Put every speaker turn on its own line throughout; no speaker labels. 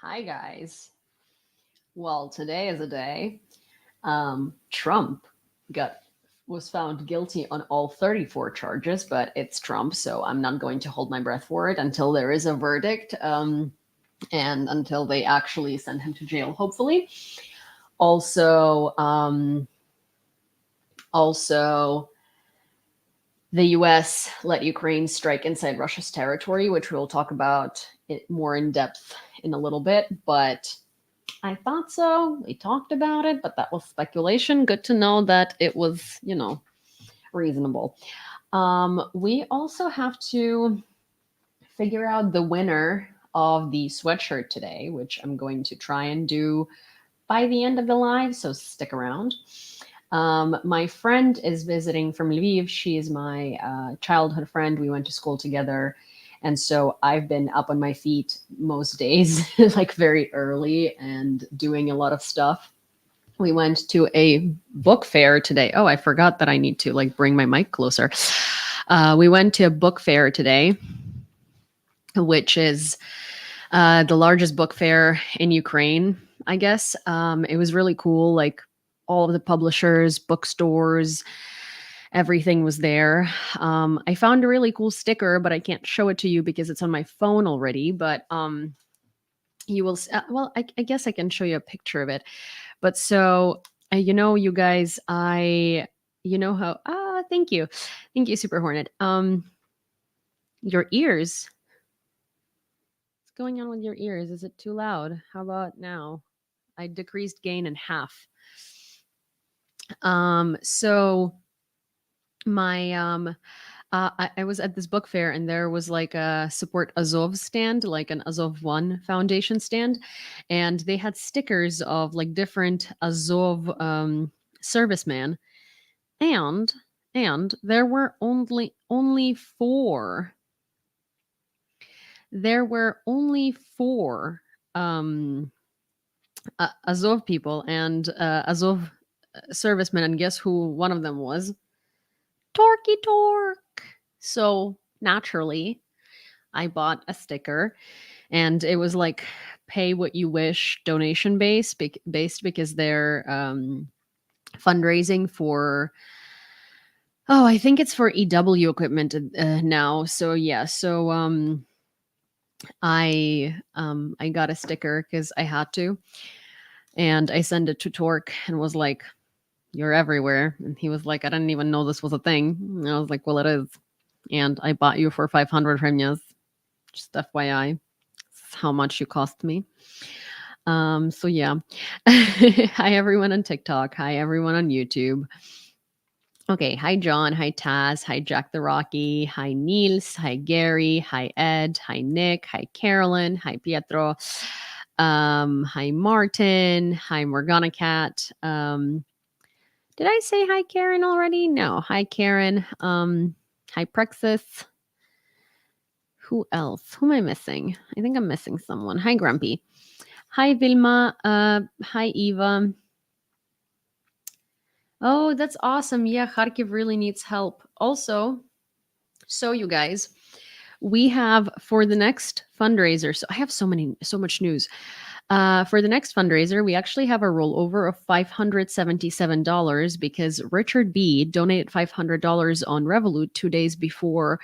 Hi, guys. Well, today is a day. Trump got was found guilty on all 34 charges, but it's Trump, so I'm not going to hold my breath for it until there is a verdict and until they actually send him to jail, hopefully. Also, also, the U.S. let Ukraine strike inside Russia's territory, which we'll talk about it more in depth in a little bit. But I thought so. We talked about it, but that was speculation. Good to know that it was, reasonable. We also have to figure out the winner of the sweatshirt today, which I'm going to try and do by the end of the live, so stick around. My friend is visiting from Lviv. She is my childhood friend. We went to school together. And so I've been up on my feet most days, like very early and doing a lot of stuff. We went to a book fair today. Oh, I forgot that I need to bring my mic closer. We went to a book fair today, which is the largest book fair in Ukraine, I guess. It was really cool. Like all of the publishers, bookstores, everything was there. I found a really cool sticker, but I can't show it to you because it's on my phone already. But you will, I guess I can show you a picture of it. But so, you guys, thank you. Thank you, Super Hornet. Your ears. What's going on with your ears? Is it too loud? How about now? I decreased gain in half. So my I was at this book fair and there was like a support Azov stand, like an Azov One Foundation stand, and they had stickers of like different Azov servicemen, and there were only four. There were only four Azov people and Azov servicemen, and guess who one of them was? Torky Torque. So naturally, I bought a sticker, and it was like pay what you wish donation based because they're fundraising for. Oh, I think it's for EW equipment now. So yeah, so I got a sticker because I had to, and I sent it to Torque and was like, "You're everywhere," and he was like, "I didn't even know this was a thing." And I was like, "Well, it is." And I bought you for 500 hryvnias. Just FYI, that's how much you cost me. So yeah. Hi everyone on TikTok. Hi everyone on YouTube. Okay, hi John, hi Taz, hi Jack the Rocky, hi Niels, hi Gary, hi Ed, hi Nick, hi Carolyn, hi Pietro, hi Martin, hi Morgana Cat. Did I say hi Karen already? No, hi Karen. Hi Prexis. Who else? Who am I missing? I think I'm missing someone. Hi Grumpy. Hi Vilma. Hi Eva. Oh, that's awesome. Yeah, Kharkiv really needs help. Also, so you guys, we have for the next fundraiser. So I have so much news. For the next fundraiser, we actually have a rollover of $577 because Richard B donated $500 on Revolut 2 days before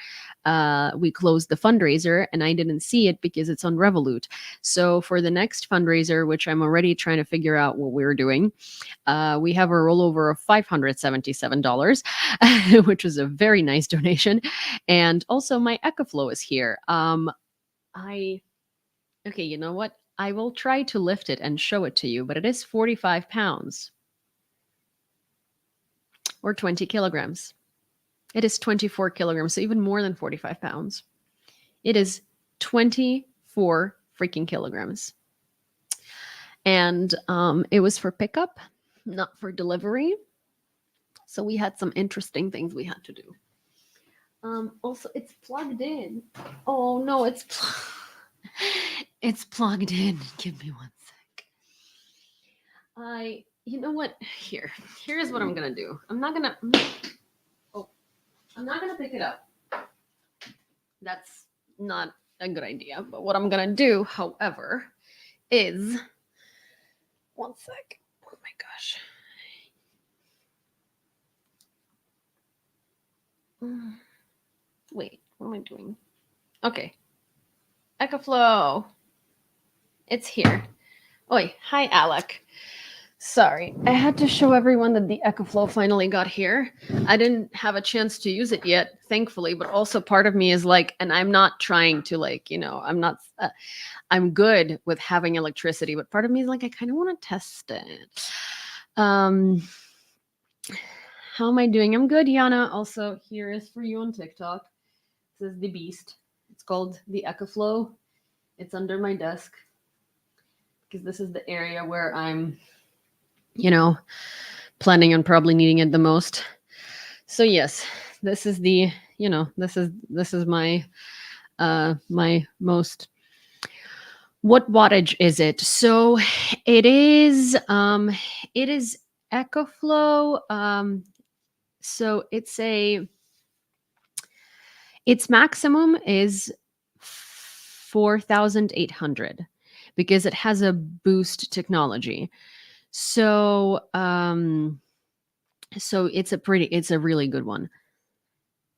we closed the fundraiser, and I didn't see it because it's on Revolut. So for the next fundraiser, which I'm already trying to figure out what we're doing, we have a rollover of $577, which is a very nice donation. And also my EcoFlow is here. Okay, you know what? I will try to lift it and show it to you, but it is 45 pounds or 20 kilograms. It is 24 kilograms, so even more than 45 pounds. It is 24 freaking kilograms. And it was for pickup, not for delivery. So we had some interesting things we had to do. Also, it's plugged in. Oh, no, it's plugged in. Give me one sec. You know what? Here's what I'm gonna do. I'm not gonna pick it up. That's not a good idea. But what I'm gonna do, however, is, one sec. Oh my gosh. Wait, what am I doing? Okay. EchoFlow. It's here. Oi, hi, Alec. Sorry, I had to show everyone that the EchoFlow finally got here. I didn't have a chance to use it yet, thankfully, but also part of me is like, and I'm not trying to like, I'm good with having electricity, but part of me is like, I kind of want to test it. How am I doing? I'm good, Yana. Also, here is for you on TikTok. This is the beast. It's called the EchoFlow. It's under my desk because this is the area where I'm, planning on probably needing it the most. So yes, this is the, this is my my most. What wattage is it? So it is EchoFlow. So its maximum is 4,800 because it has a boost technology. So so it's a really good one.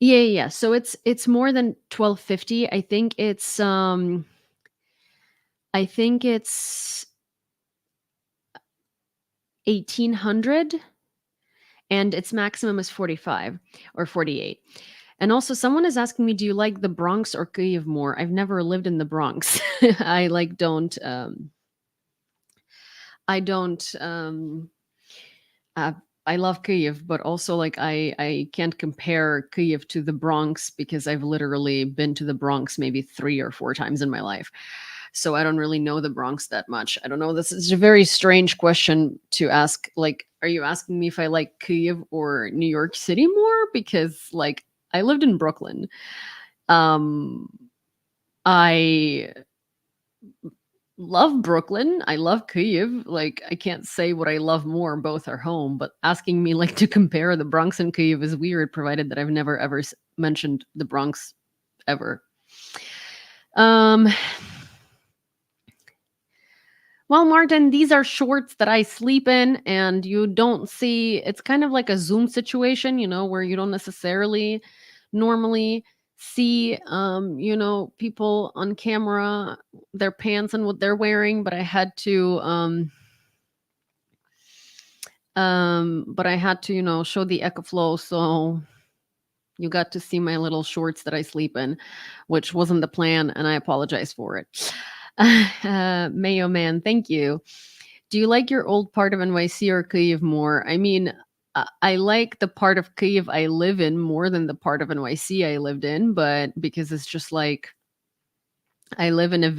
Yeah. So it's more than 1250. I think it's 1800 and its maximum is 45 or 48. And also someone is asking me, do you like the Bronx or Kyiv more? I've never lived in the Bronx. I like don't I don't I love Kyiv, but also like I can't compare Kyiv to the Bronx because I've literally been to the Bronx maybe 3 or 4 times in my life. So I don't really know the Bronx that much. I don't know. This is a very strange question to ask. Like, are you asking me if I like Kyiv or New York City more? Because like I lived in Brooklyn. I love Brooklyn. I love Kyiv. Like I can't say what I love more. Both are home, but asking me like to compare the Bronx and Kyiv is weird, provided that I've never ever mentioned the Bronx ever. Well, Martin, these are shorts that I sleep in, and you don't see. It's kind of like a Zoom situation, where you don't necessarily normally see, people on camera, their pants and what they're wearing. But I had to, show the EchoFlow, so you got to see my little shorts that I sleep in, which wasn't the plan, and I apologize for it. Mayo man, thank you. Do you like your old part of NYC or Kyiv more? I mean, I like the part of Kyiv I live in more than the part of NYC I lived in, but because it's just like I live in like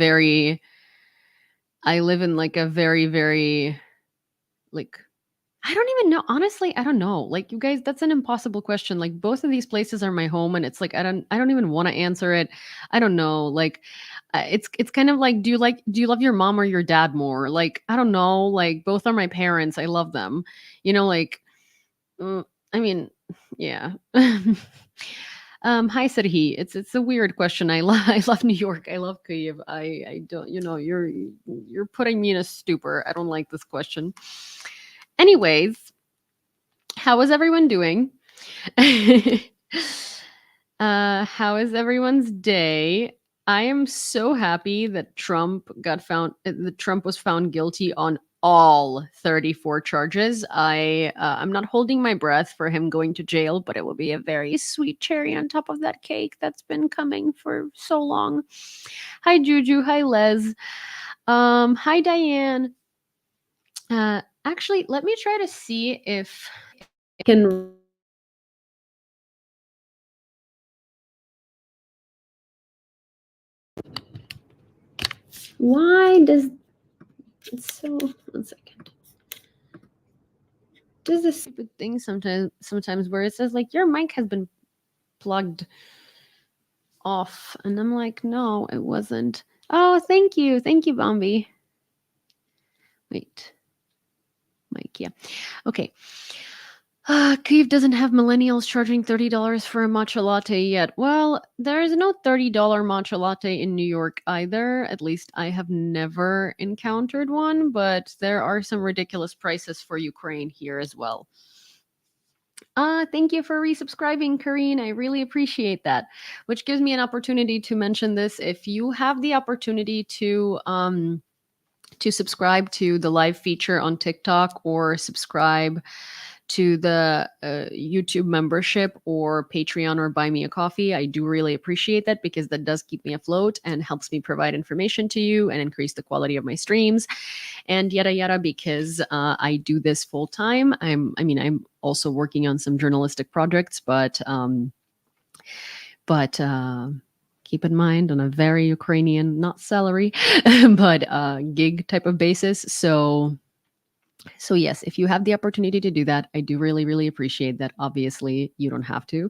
a very, very like I don't even know. Honestly, I don't know. Like you guys, that's an impossible question. Like both of these places are my home and it's like I don't even want to answer it. I don't know. Like it's kind of like do you love your mom or your dad more? Like I don't know. Like both are my parents. I love them. Like I mean, yeah. Hi, said he. It's a weird question. I love New York. I love Kyiv. I don't. You're putting me in a stupor. I don't like this question. Anyways, how is everyone doing? How is everyone's day? I am so happy that Trump was found guilty on all 34 charges. I'm not holding my breath for him going to jail, but it will be a very sweet cherry on top of that cake that's been coming for so long. Hi Juju, hi Les. Hi Diane. Actually, let me try to see if I can. Why does it's so? 1 second. Does this stupid thing sometimes where it says like your mic has been plugged off, and I'm like, no, it wasn't. Oh, thank you, Bombi. Wait, mic, yeah, okay. Kyiv doesn't have millennials charging $30 for a matcha latte yet. Well, there is no $30 matcha latte in New York either. At least I have never encountered one, but there are some ridiculous prices for Ukraine here as well. Thank you for resubscribing, Karine. I really appreciate that. Which gives me an opportunity to mention this. If you have the opportunity to subscribe to the live feature on TikTok or subscribe to the YouTube membership or Patreon or Buy Me a Coffee, I do really appreciate that because that does keep me afloat and helps me provide information to you and increase the quality of my streams and yada yada because I do this full time. I'm also working on some journalistic projects, but keep in mind on a very Ukrainian, not salary, but gig type of basis. So yes, if you have the opportunity to do that, I do really, really appreciate that. Obviously, you don't have to,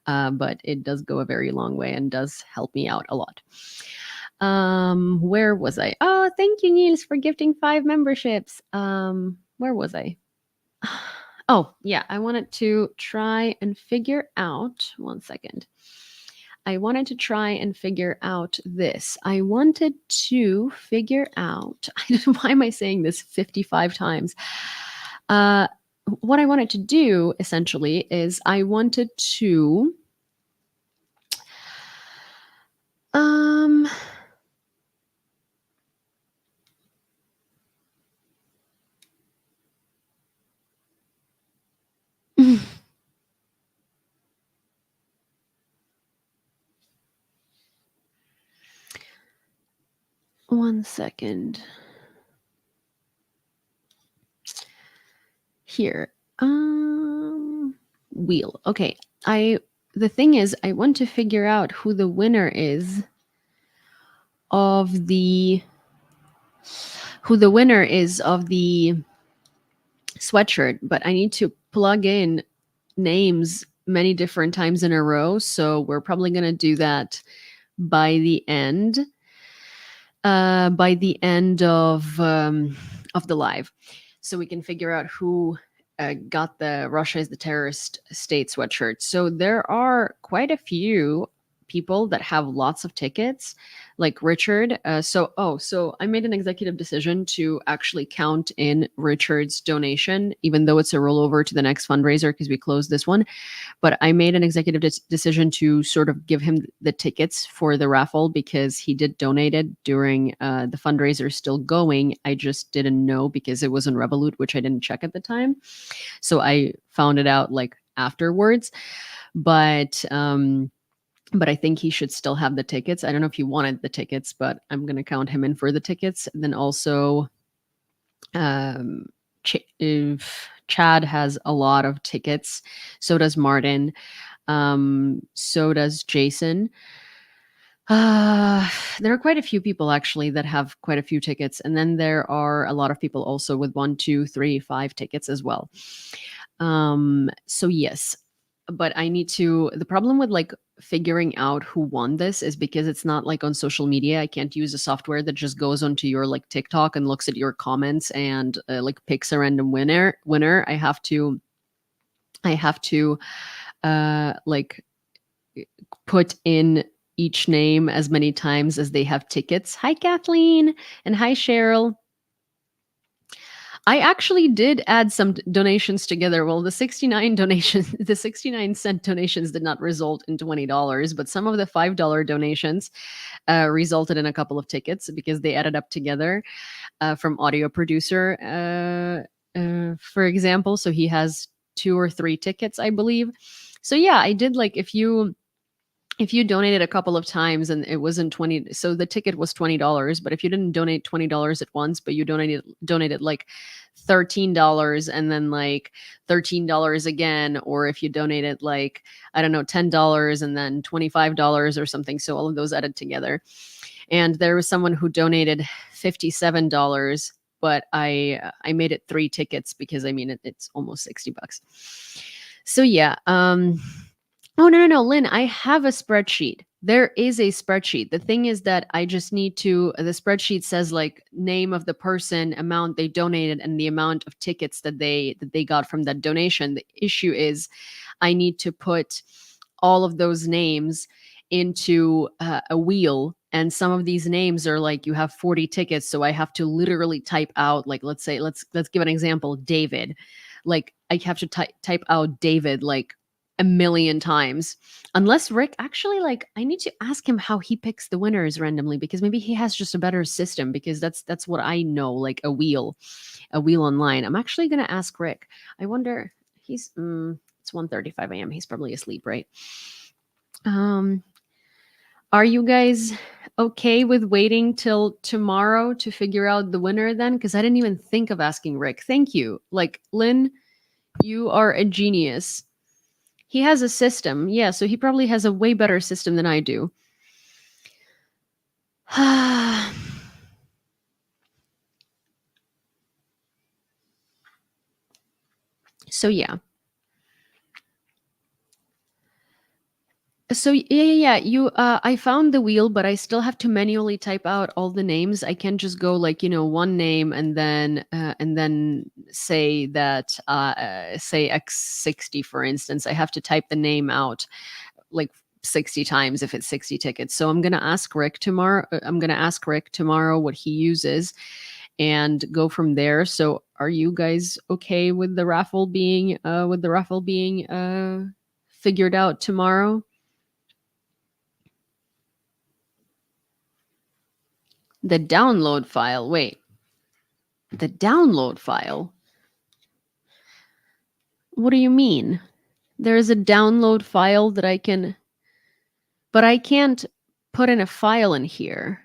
but it does go a very long way and does help me out a lot. Where was I? Oh, thank you, Niels, for gifting 5 memberships. Where was I? Oh, yeah, I wanted to try and figure out, one second. I wanted to try and figure out this. I wanted to figure out, why am I saying this 55 times? What I wanted to do essentially is I wanted to, one second. Here. Wheel. Okay. The thing is, I want to figure out who the winner is of the sweatshirt, but I need to plug in names many different times in a row. So we're probably going to do that by the end of the live, so we can figure out who got the Russia is the terrorist state sweatshirt. So there are quite a few people that have lots of tickets, like Richard. So I made an executive decision to actually count in Richard's donation, even though it's a rollover to the next fundraiser because we closed this one. But I made an executive decision to sort of give him the tickets for the raffle because he did donate it during the fundraiser still going. I just didn't know because it was on Revolut, which I didn't check at the time. So I found it out like afterwards. But I think he should still have the tickets. I don't know if he wanted the tickets, but I'm going to count him in for the tickets. And then also, if Chad has a lot of tickets. So does Martin. So does Jason. There are quite a few people actually that have quite a few tickets. And then there are a lot of people also with 1, 2, 3, 5 tickets as well. So yes, but I need to, the problem with like figuring out who won this is because it's not like on social media. I can't use a software that just goes onto your like TikTok and looks at your comments and like picks a random winner. I have to like put in each name as many times as they have tickets. Hi, Kathleen, and hi, Cheryl. I actually did add some donations together. Well, the 69 cent donations did not result in $20, but some of the $5 donations resulted in a couple of tickets because they added up together from audio producer, for example. So he has 2 or 3 tickets, I believe. So yeah, I did like if you donated a couple of times and it wasn't 20, so the ticket was $20, but if you didn't donate $20 at once, but you donated like $13 and then like $13 again, or if you donated like, I don't know, $10 and then $25 or something. So all of those added together. And there was someone who donated $57, but I made it 3 tickets because I mean, it's almost $60. So yeah, oh, no, Lynn, I have a spreadsheet. There is a spreadsheet. The thing is that I just need to, the spreadsheet says like name of the person, amount they donated, and the amount of tickets that they got from that donation. The issue is I need to put all of those names into a wheel, and some of these names are like you have 40 tickets, so I have to literally type out, like, let's say, let's give an example, David. Like I have to type out David like a million times, unless Rick actually, like, I need to ask him how he picks the winners randomly, because maybe he has just a better system, because that's what I know, like a wheel online. I'm actually going to ask Rick. I wonder, he's it's 1:35 a.m. He's probably asleep, right? um are you guys okay with waiting till tomorrow to figure out the winner then? Because I didn't even think of asking Rick. Thank you. Like, Lynn, you are a genius. He has a system. Yeah, so he probably has a way better system than I do. So yeah. So yeah. You I found the wheel, but I still have to manually type out all the names. I can't just go like, one name and then say that say X60, for instance. I have to type the name out like 60 times if it's 60 tickets. So I'm going to ask Rick tomorrow. What he uses and go from there. So are you guys okay with the raffle being figured out tomorrow? The download file. Wait. The download file? What do you mean? There is a download file that I can, but I can't put in a file in here.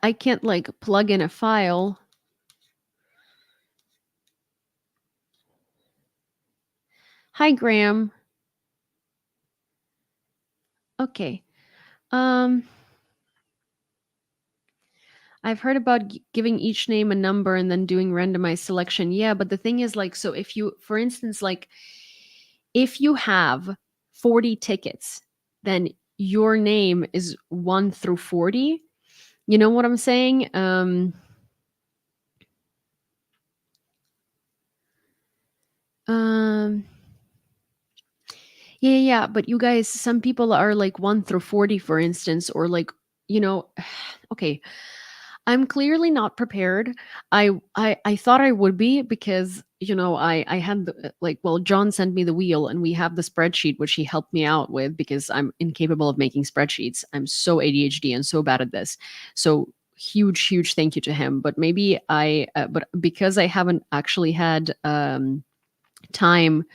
I can't like plug in a file. Hi, Graham. Okay. I've heard about giving each name a number and then doing randomized selection. Yeah, but the thing is, like, so if you, for instance, like, if you have 40 tickets, then your name is 1 through 40. You know what I'm saying? Um, yeah, but you guys, some people are like 1 through 40, for instance, or like, okay. I'm clearly not prepared. I thought I would be, because I had like, well, John sent me the wheel and we have the spreadsheet which he helped me out with, because I'm incapable of making spreadsheets. I'm so ADHD and so bad at this. So huge thank you to him. But maybe but because I haven't actually had time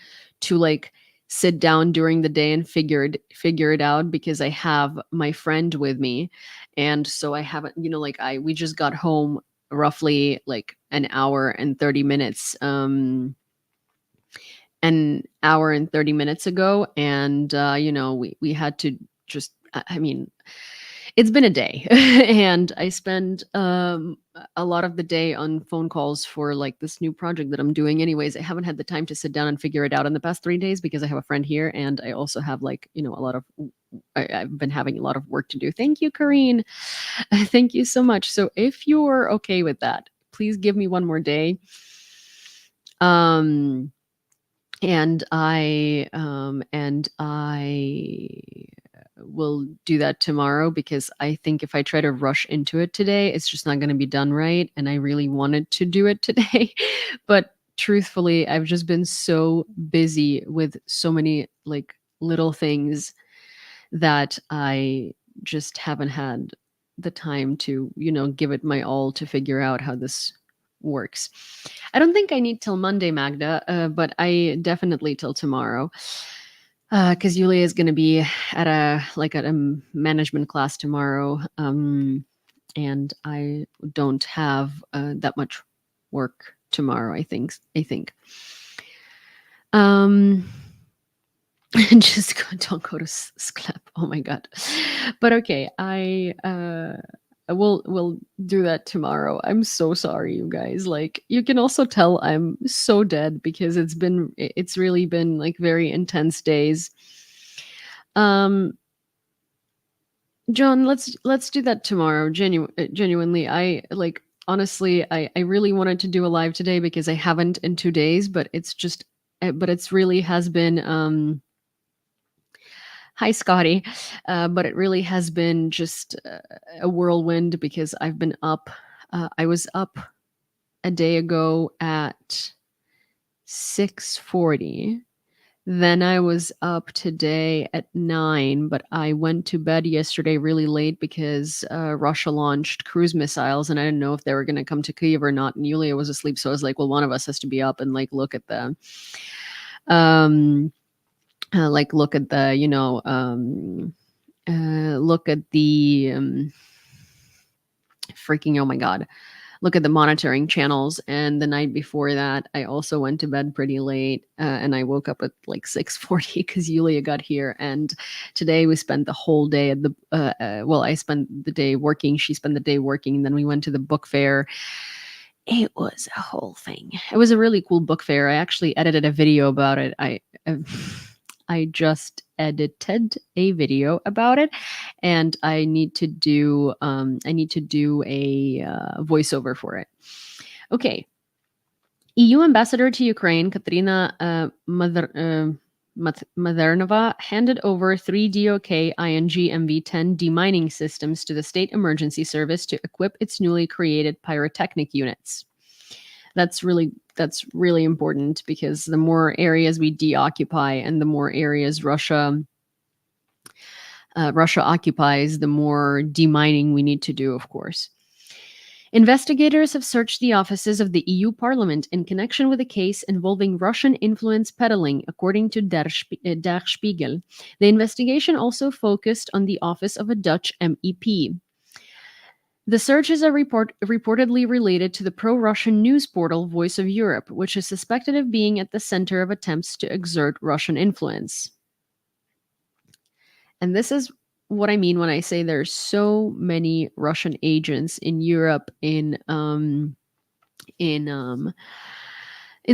to like sit down during the day and figure it out, because I have my friend with me, and so I haven't, like, we just got home roughly like an hour and 30 minutes ago, and we had to just, I mean, it's been a day and I spend a lot of the day on phone calls for like this new project that I'm doing. Anyways, I haven't had the time to sit down and figure it out in the past 3 days, because I have a friend here and I also have like, a lot of, I've been having a lot of work to do. Thank you, Karine. Thank you so much. So if you're okay with that, please give me one more day. And I will do that tomorrow, because I think if I try to rush into it today, it's just not going to be done right. And I really wanted to do it today. But truthfully, I've just been so busy with so many like little things that I just haven't had the time to, give it my all to figure out how this works. I don't think I need till Monday, Magda, but I definitely till tomorrow. Because Yulia is going to be at a management class tomorrow, and I don't have that much work tomorrow. I think. Just don't go to Sklep. Oh my god. But okay, I will do that tomorrow. I'm so sorry, you guys. Like, you can also tell I'm so dead, because it's really been like very intense days. Um, John, let's do that tomorrow. Genuinely, I like honestly, I really wanted to do a live today because I haven't in 2 days, but it's just, but it's really has been. Hi, Scotty. But it really has been just a whirlwind because I've been up. I was up a day ago at 6:40. Then I was up today at 9, but I went to bed yesterday really late because Russia launched cruise missiles, and I didn't know if they were going to come to Kyiv or not. And Yulia was asleep, so I was like, well, one of us has to be up and like look at the, um, look at the, look at the freaking, oh my god, look at the monitoring channels. And the night before that, I also went to bed pretty late, and I woke up at like 6:40 because Yulia got here. And today we spent the whole day at the well, I spent the day working, she spent the day working, and then we went to the book fair. It was a whole thing. It was a really cool book fair. I actually edited a video about it. I just edited a video about it, and I need to do a voiceover for it. Okay. EU ambassador to Ukraine, Katerina Madernova, handed over 3 DOK ING MV10 demining systems to the State Emergency Service to equip its newly created pyrotechnic units. That's really important because the more areas we deoccupy and the more areas Russia occupies, the more demining we need to do, of course. Investigators have searched the offices of the EU Parliament in connection with a case involving Russian influence peddling, according to Der Spiegel. The investigation also focused on the office of a Dutch MEP. The searches are reportedly related to the pro-Russian news portal Voice of Europe, which is suspected of being at the center of attempts to exert Russian influence. And this is what I mean when I say there's so many Russian agents in Europe, in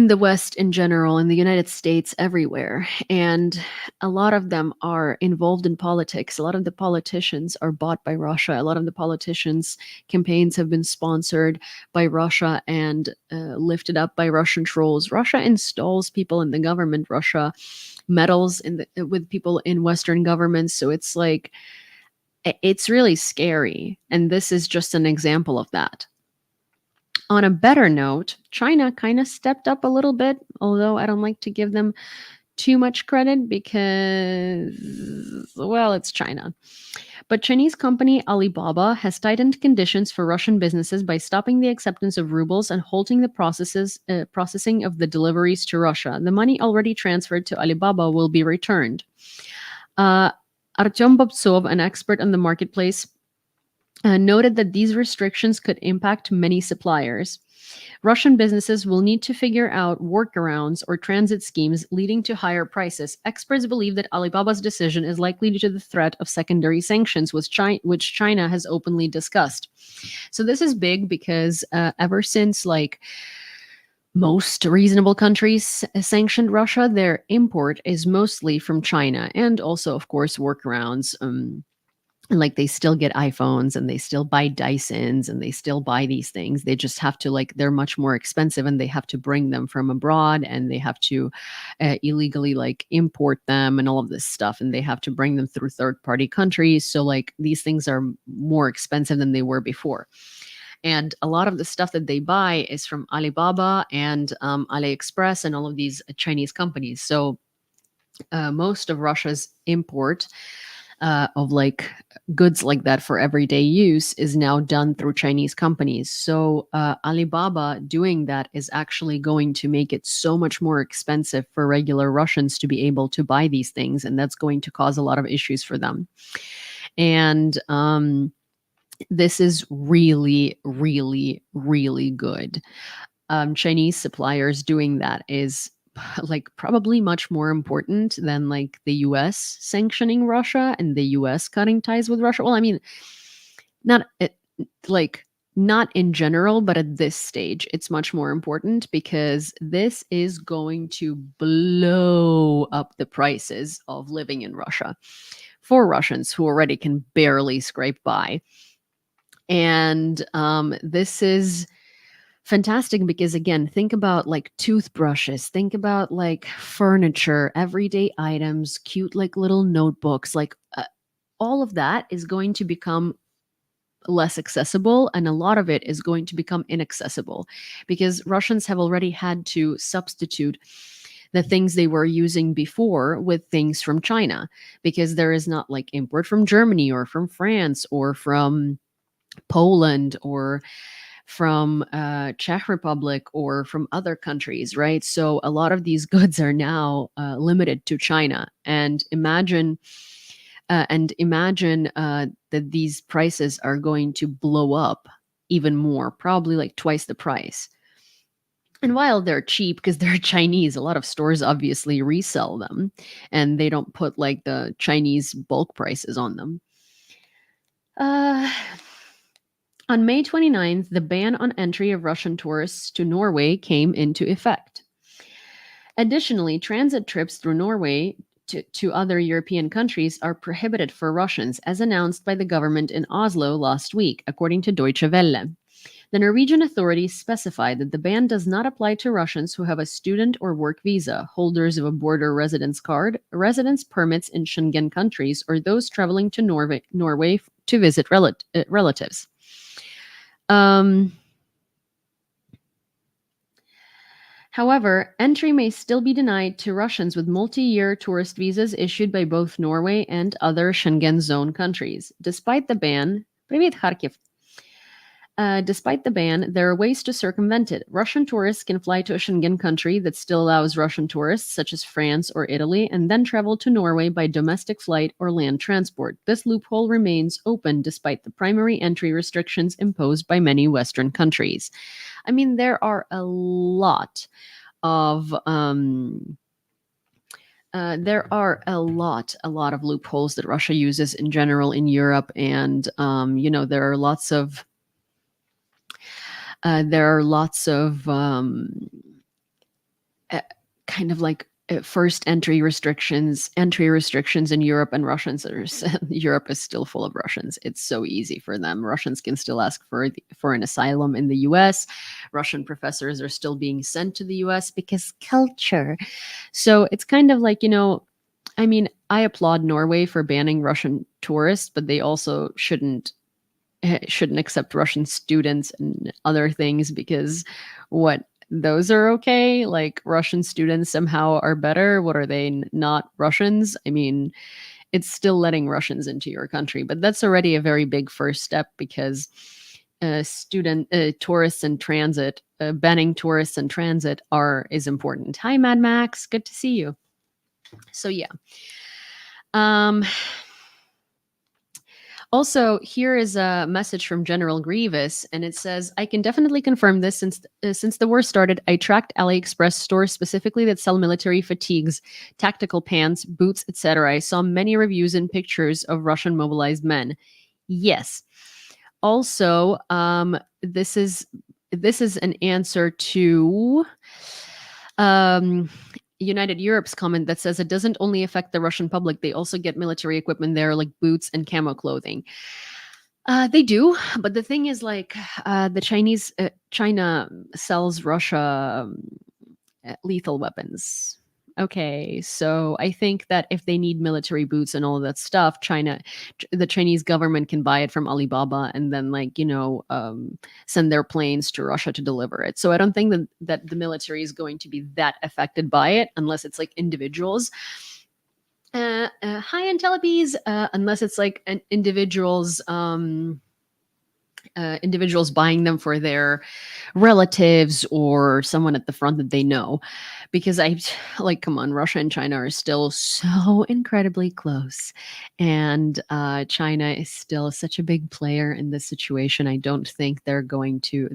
the West in general, in the United States, everywhere. And a lot of them are involved in politics. A lot of the politicians are bought by Russia. A lot of the politicians' campaigns have been sponsored by Russia and lifted up by Russian trolls. Russia installs people in the government. Russia meddles with people in Western governments. So it's like, it's really scary. And this is just an example of that. On a better note, China kind of stepped up a little bit, although I don't like to give them too much credit because, well, it's China. But Chinese company Alibaba has tightened conditions for Russian businesses by stopping the acceptance of rubles and halting the processing of the deliveries to Russia. The money already transferred to Alibaba will be returned. Artyom Bobtsov, an expert on the marketplace, noted that these restrictions could impact many suppliers. Russian businesses will need to figure out workarounds or transit schemes leading to higher prices. Experts believe that Alibaba's decision is likely due to the threat of secondary sanctions, which China has openly discussed. So this is big because ever since like most reasonable countries sanctioned Russia, their import is mostly from China, and also, of course, workarounds. Like they still get iPhones and they still buy Dysons and they still buy these things. They just have to they're much more expensive and they have to bring them from abroad and they have to illegally import them and all of this stuff. And they have to bring them through third-party countries. So these things are more expensive than they were before. And a lot of the stuff that they buy is from Alibaba and AliExpress and all of these Chinese companies. So most of Russia's import of goods like that for everyday use is now done through Chinese companies. So Alibaba doing that is actually going to make it so much more expensive for regular Russians to be able to buy these things. And that's going to cause a lot of issues for them. And this is really, really, really good. Chinese suppliers doing that is probably much more important than the US sanctioning Russia and the US cutting ties with Russia. Well, I mean, not not in general, but at this stage, it's much more important because this is going to blow up the prices of living in Russia for Russians who already can barely scrape by. And this is fantastic because, again, think about like toothbrushes, think about like furniture, everyday items, cute like little notebooks, like all of that is going to become less accessible, and a lot of it is going to become inaccessible because Russians have already had to substitute the things they were using before with things from China, because there is not like import from Germany or from France or from Poland or from Czech Republic or from other countries, right? So a lot of these goods are now limited to China, and imagine that these prices are going to blow up even more, probably like twice the price. And while they're cheap because they're Chinese, a lot of stores obviously resell them and they don't put like the Chinese bulk prices on them. On May 29th, the ban on entry of Russian tourists to Norway came into effect. Additionally, transit trips through Norway to other European countries are prohibited for Russians, as announced by the government in Oslo last week, according to Deutsche Welle. The Norwegian authorities specified that the ban does not apply to Russians who have a student or work visa, holders of a border residence card, residence permits in Schengen countries, or those traveling to Norway to visit relatives. However, entry may still be denied to Russians with multi-year tourist visas issued by both Norway and other Schengen zone countries. Despite the ban, Kharkiv. Despite the ban, there are ways to circumvent it. Russian tourists can fly to a Schengen country that still allows Russian tourists, such as France or Italy, and then travel to Norway by domestic flight or land transport. This loophole remains open despite the primary entry restrictions imposed by many Western countries. I mean, there are a lot of loopholes that Russia uses in general in Europe, and there are lots of kind of like first entry restrictions in Europe, and Europe is still full of Russians. It's so easy for them. Russians can still ask for an asylum in the US. Russian professors are still being sent to the US because culture. So it's kind of like, I mean, I applaud Norway for banning Russian tourists, but they also shouldn't accept Russian students and other things, because those are okay? Like, Russian students somehow are better? What are they, not Russians? I mean, it's still letting Russians into your country, but that's already a very big first step, because tourists in transit, banning tourists in transit is important. Hi, Mad Max. Good to see you. So yeah. Also, here is a message from General Grievous, and it says, I can definitely confirm this. Since the war started, I tracked AliExpress stores specifically that sell military fatigues, tactical pants, boots, etc. I saw many reviews and pictures of Russian mobilized men. Yes. Also, this is an answer to United Europe's comment that says it doesn't only affect the Russian public, they also get military equipment there, like boots and camo clothing. They do, but the thing is, like, China sells Russia lethal weapons. Okay, so I think that if they need military boots and all that stuff, the Chinese government can buy it from Alibaba and then, send their planes to Russia to deliver it. So I don't think that the military is going to be that affected by it, unless it's like individuals. Hi, Antelopes. Unless it's like individuals buying them for their relatives or someone at the front that they know. Because come on, Russia and China are still so incredibly close. And China is still such a big player in this situation. I don't think there are going to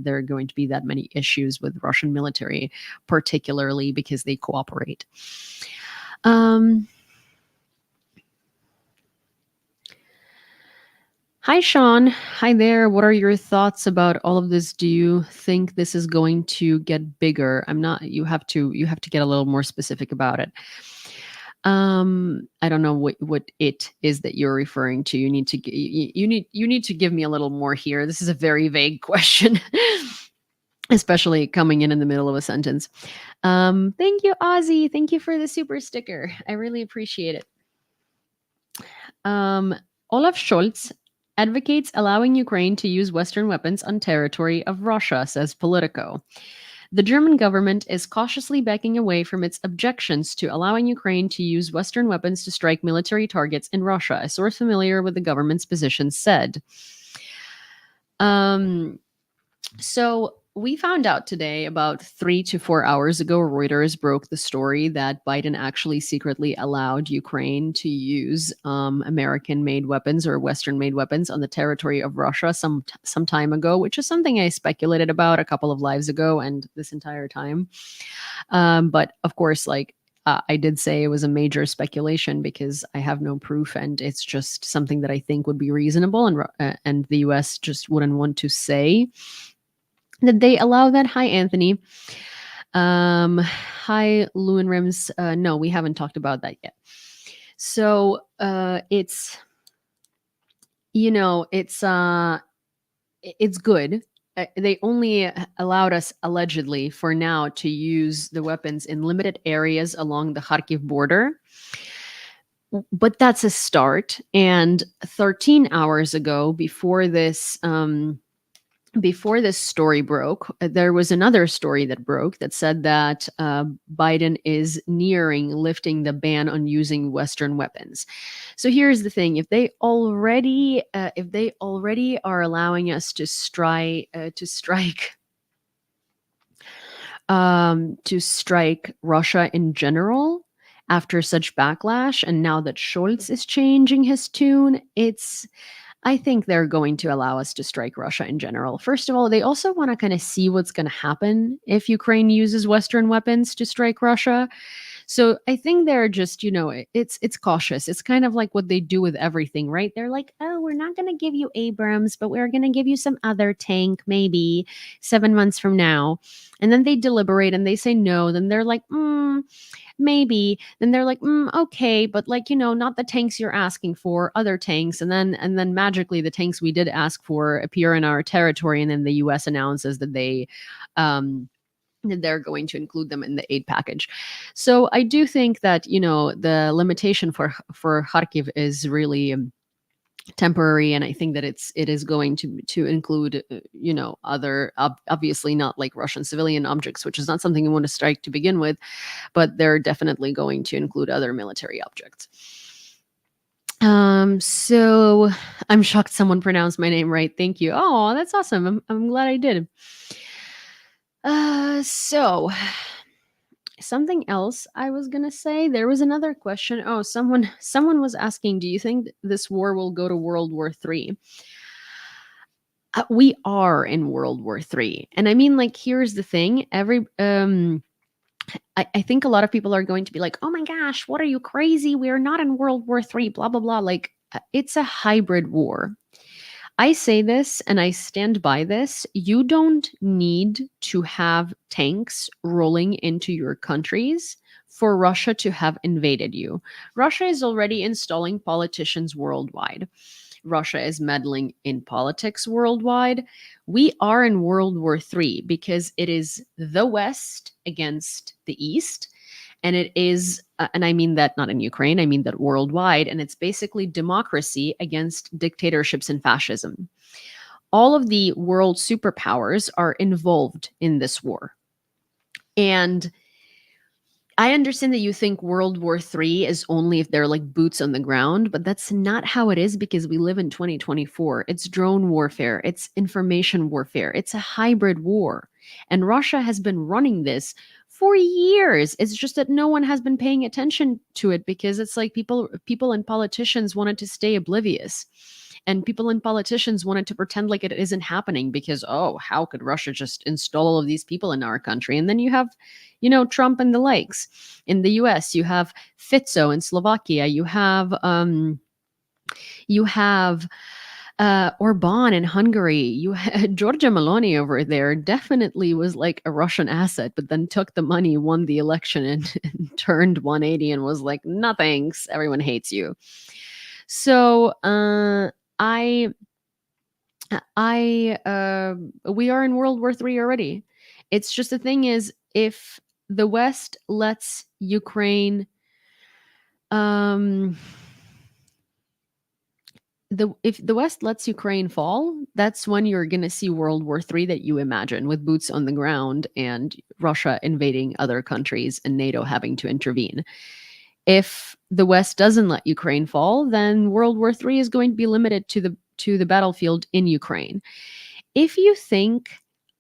be that many issues with Russian military, particularly because they cooperate. Hi, Sean. Hi there. What are your thoughts about all of this? Do you think this is going to get bigger? I'm not. You have to get a little more specific about it. I don't know what it is that you're referring to. You need to give me a little more here. This is a very vague question, especially coming in the middle of a sentence. Thank you, Ozzy. Thank you for the super sticker. I really appreciate it. Um, Olaf Scholz advocates allowing Ukraine to use Western weapons on territory of Russia, says Politico. The German government is cautiously backing away from its objections to allowing Ukraine to use Western weapons to strike military targets in Russia, a source familiar with the government's position said. So we found out today, about 3 to 4 hours ago, Reuters broke the story that Biden actually secretly allowed Ukraine to use American-made weapons or Western-made weapons on the territory of Russia some time ago, which is something I speculated about a couple of lives ago and this entire time. But of course, I did say it was a major speculation because I have no proof, and it's just something that I think would be reasonable, and the U.S. just wouldn't want to say that they allow that. Hi, Anthony. Hi, Lewin Rims. No, we haven't talked about that yet. So it's good. They only allowed us allegedly for now to use the weapons in limited areas along the Kharkiv border. But that's a start. And 13 hours ago, before this story broke, there was another story that broke that said that Biden is nearing lifting the ban on using Western weapons. So here's the thing: if they already are allowing us to strike Russia in general after such backlash, and now that Scholz is changing his tune, I think they're going to allow us to strike Russia in general. First of all, they also want to kind of see what's going to happen if Ukraine uses Western weapons to strike Russia. So I think they're just, it's cautious. It's kind of like what they do with everything, right? They're like, oh, we're not going to give you Abrams, but we're going to give you some other tank maybe 7 months from now. And then they deliberate and they say no. Then they're like, maybe. Then they're like, okay, but not the tanks you're asking for, other tanks. And then magically the tanks we did ask for appear in our territory, and then the US announces that they're going to include them in the aid package. So I do think that the limitation for Kharkiv is really temporary, and I think that it is going to include other obviously not like Russian civilian objects, which is not something you want to strike to begin with, but they're definitely going to include other military objects. So I'm shocked someone pronounced my name right. Thank you. Oh, that's awesome. I'm glad I did. So something else I was gonna say. There was another question. Oh, someone was asking, do you think this war will go to World War III? We are in World War III, and I mean, here's the thing. I think a lot of people are going to be like, oh my gosh, what are you, crazy? We are not in World War III. Blah blah blah. It's a hybrid war. I say this and I stand by this. You don't need to have tanks rolling into your countries for Russia to have invaded you. Russia is already installing politicians worldwide. Russia is meddling in politics worldwide. We are in World War III because it is the West against the East. And it is, and I mean that not in Ukraine, I mean that worldwide. And it's basically democracy against dictatorships and fascism. All of the world superpowers are involved in this war. And I understand that you think World War III is only if they're like boots on the ground, but that's not how it is, because we live in 2024. It's drone warfare. It's information warfare. It's a hybrid war. And Russia has been running this for years. It's just that no one has been paying attention to it because it's like people and politicians wanted to stay oblivious. And people and politicians wanted to pretend like it isn't happening because, oh, how could Russia just install all of these people in our country? And then you have, Trump and the likes. In the US, you have Fico in Slovakia. You have Orban in Hungary, you had Giorgia Meloni over there definitely was like a Russian asset, but then took the money, won the election, and turned 180 and was like, "No thanks, everyone hates you." So I we are in World War III already. It's just the thing is, if the West lets Ukraine, um, if the West lets Ukraine fall, that's when you're going to see World War III that you imagine, with boots on the ground and Russia invading other countries and NATO having to intervene. If the West doesn't let Ukraine fall, then World War III is going to be limited to the battlefield in Ukraine. If you think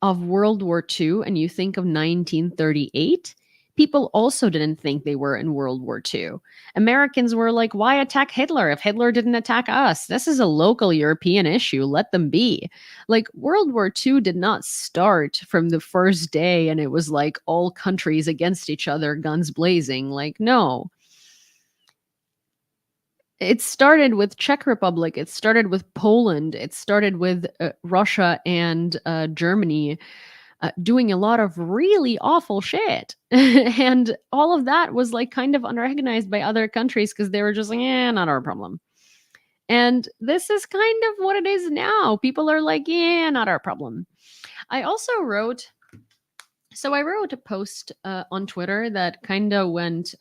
of World War II and you think of 1938, people also didn't think they were in World War II. Americans were like, why attack Hitler if Hitler didn't attack us? This is a local European issue. Let them be. Like, World War II did not start from the first day and it was like all countries against each other, guns blazing. Like, no. It started with Czech Republic. It started with Poland. It started with Russia and Germany doing a lot of really awful shit. And all of that was like kind of unrecognized by other countries because they were just like, not our problem. And this is kind of what it is now. People are like, not our problem. I also wrote, I wrote a post on Twitter that kind of went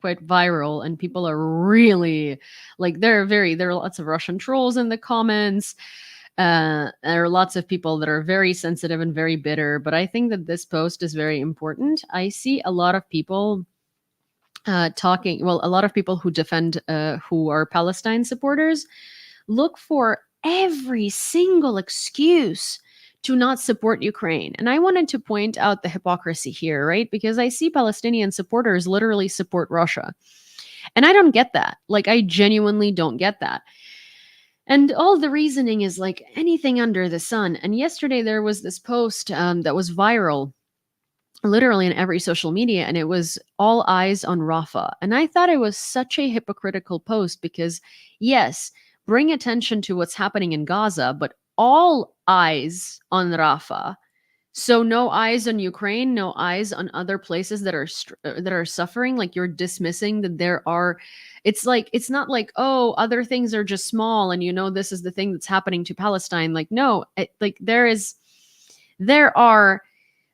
quite viral, and people are really like, there are lots of Russian trolls in the comments. There are lots of people that are very sensitive and very bitter, but I think that this post is very important. I see a lot of people a lot of people who defend, who are Palestine supporters, look for every single excuse to not support Ukraine. And I wanted to point out the hypocrisy here, right? Because I see Palestinian supporters literally support Russia. And I don't get that. Like, I genuinely don't get that. And all the reasoning is like anything under the sun. And yesterday there was this post that was viral literally in every social media, and it was all eyes on Raffle. And I thought it was such a hypocritical post because, yes, bring attention to what's happening in Gaza, but all eyes on Raffle. So no eyes on Ukraine, no eyes on other places that are suffering. Like, you're dismissing that there are. It's like, it's not like, oh, other things are just small, and this is the thing that's happening to Palestine. Like, no, there are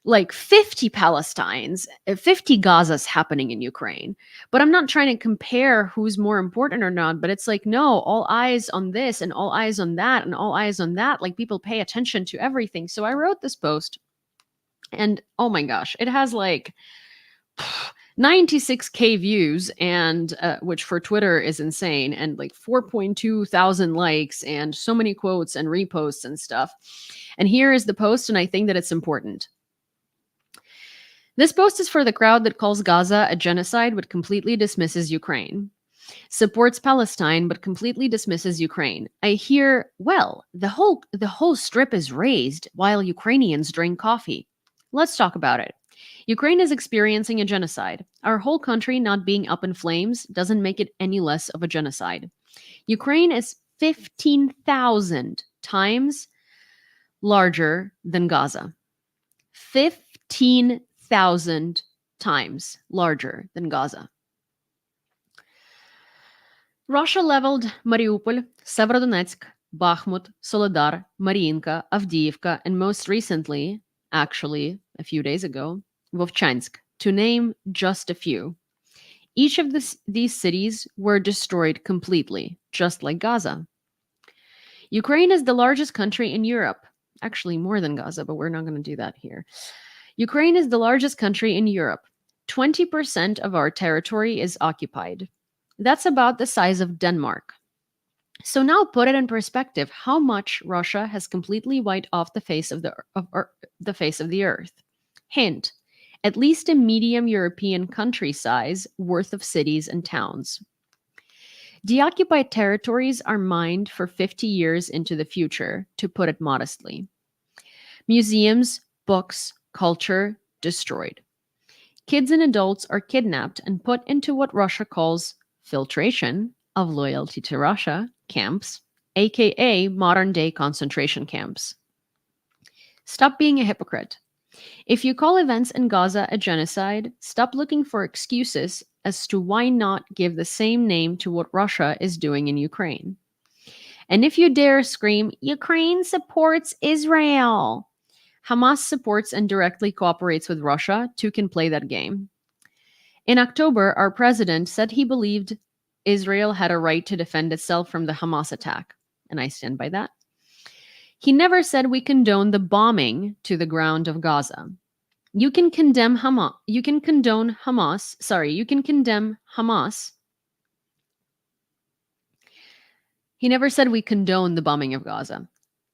like 50 Palestines, 50 Gazas happening in Ukraine. But I'm not trying to compare who's more important or not, but it's like, no, all eyes on this and all eyes on that and all eyes on that. Like, people pay attention to everything. So I wrote this post, and oh my gosh, it has like 96K views, and which for Twitter is insane, and like 4.2 thousand likes and so many quotes and reposts and stuff. And here is the post, and I think that it's important. This post is for the crowd that calls Gaza a genocide but completely dismisses Ukraine, supports Palestine but completely dismisses Ukraine. I hear, well, the whole strip is razed while Ukrainians drink coffee. Let's talk about it. Ukraine is experiencing a genocide. Our whole country not being up in flames doesn't make it any less of a genocide. Ukraine is 15,000 times larger than Gaza. 15,000 times larger than Gaza. Russia leveled Mariupol, Severodonetsk, Bakhmut, Soledar, Mariinka, Avdiivka, and most recently, actually a few days ago, Vovchansk, to name just a few. Each of these cities were destroyed completely, just like Gaza. Ukraine is the largest country in Europe. Actually, more than Gaza, but we're not going to do that here. Ukraine is the largest country in Europe. 20% of our territory is occupied. That's about the size of Denmark. So now put it in perspective how much Russia has completely wiped off the face of the earth. Hint, at least a medium European country size worth of cities and towns. Deoccupied territories are mined for 50 years into the future, to put it modestly. Museums, books, culture destroyed. Kids and adults are kidnapped and put into what Russia calls filtration of loyalty to Russia camps aka modern-day concentration camps. Stop being a hypocrite. If you call events in Gaza a genocide, stop looking for excuses as to why not give the same name to what Russia is doing in Ukraine. And if you dare scream, Ukraine supports Israel, Hamas supports and directly cooperates with Russia, two can play that game. In October, our president said he believed Israel had a right to defend itself from the Hamas attack, and I stand by that. He never said we condone the bombing to the ground of Gaza. You can condemn Hamas. You can condone Hamas. Sorry, you can condemn Hamas. He never said we condone the bombing of Gaza.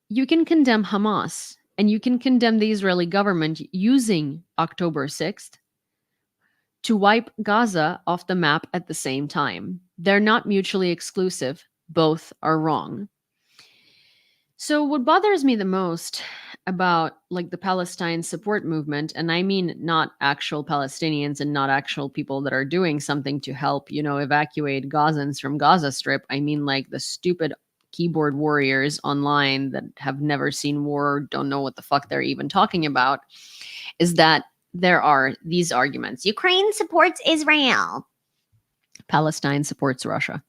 You can condemn Hamas, and you can condemn the Israeli government using October 6th to wipe Gaza off the map at the same time. They're not mutually exclusive. Both are wrong. So what bothers me the most about like the Palestine support movement, and I mean not actual Palestinians and not actual people that are doing something to help, evacuate Gazans from Gaza Strip. I mean like the stupid keyboard warriors online that have never seen war, don't know what the fuck they're even talking about, is that there are these arguments. Ukraine supports Israel. Palestine supports Russia.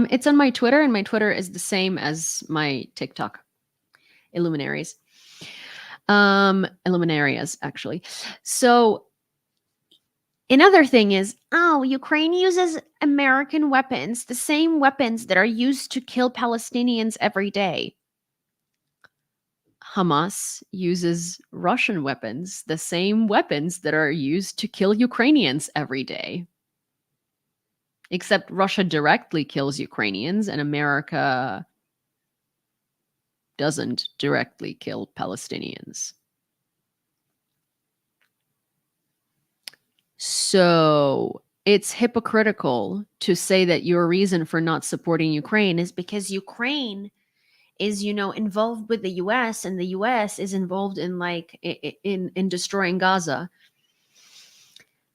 It's on my Twitter, and my Twitter is the same as my TikTok. Illuminaries. Illuminarias, actually. So another thing is, Ukraine uses American weapons, the same weapons that are used to kill Palestinians every day. Hamas uses Russian weapons, the same weapons that are used to kill Ukrainians every day. Except Russia directly kills Ukrainians and America doesn't directly kill Palestinians. So it's hypocritical to say that your reason for not supporting Ukraine is because Ukraine is, involved with the US, and the US is involved in in destroying Gaza.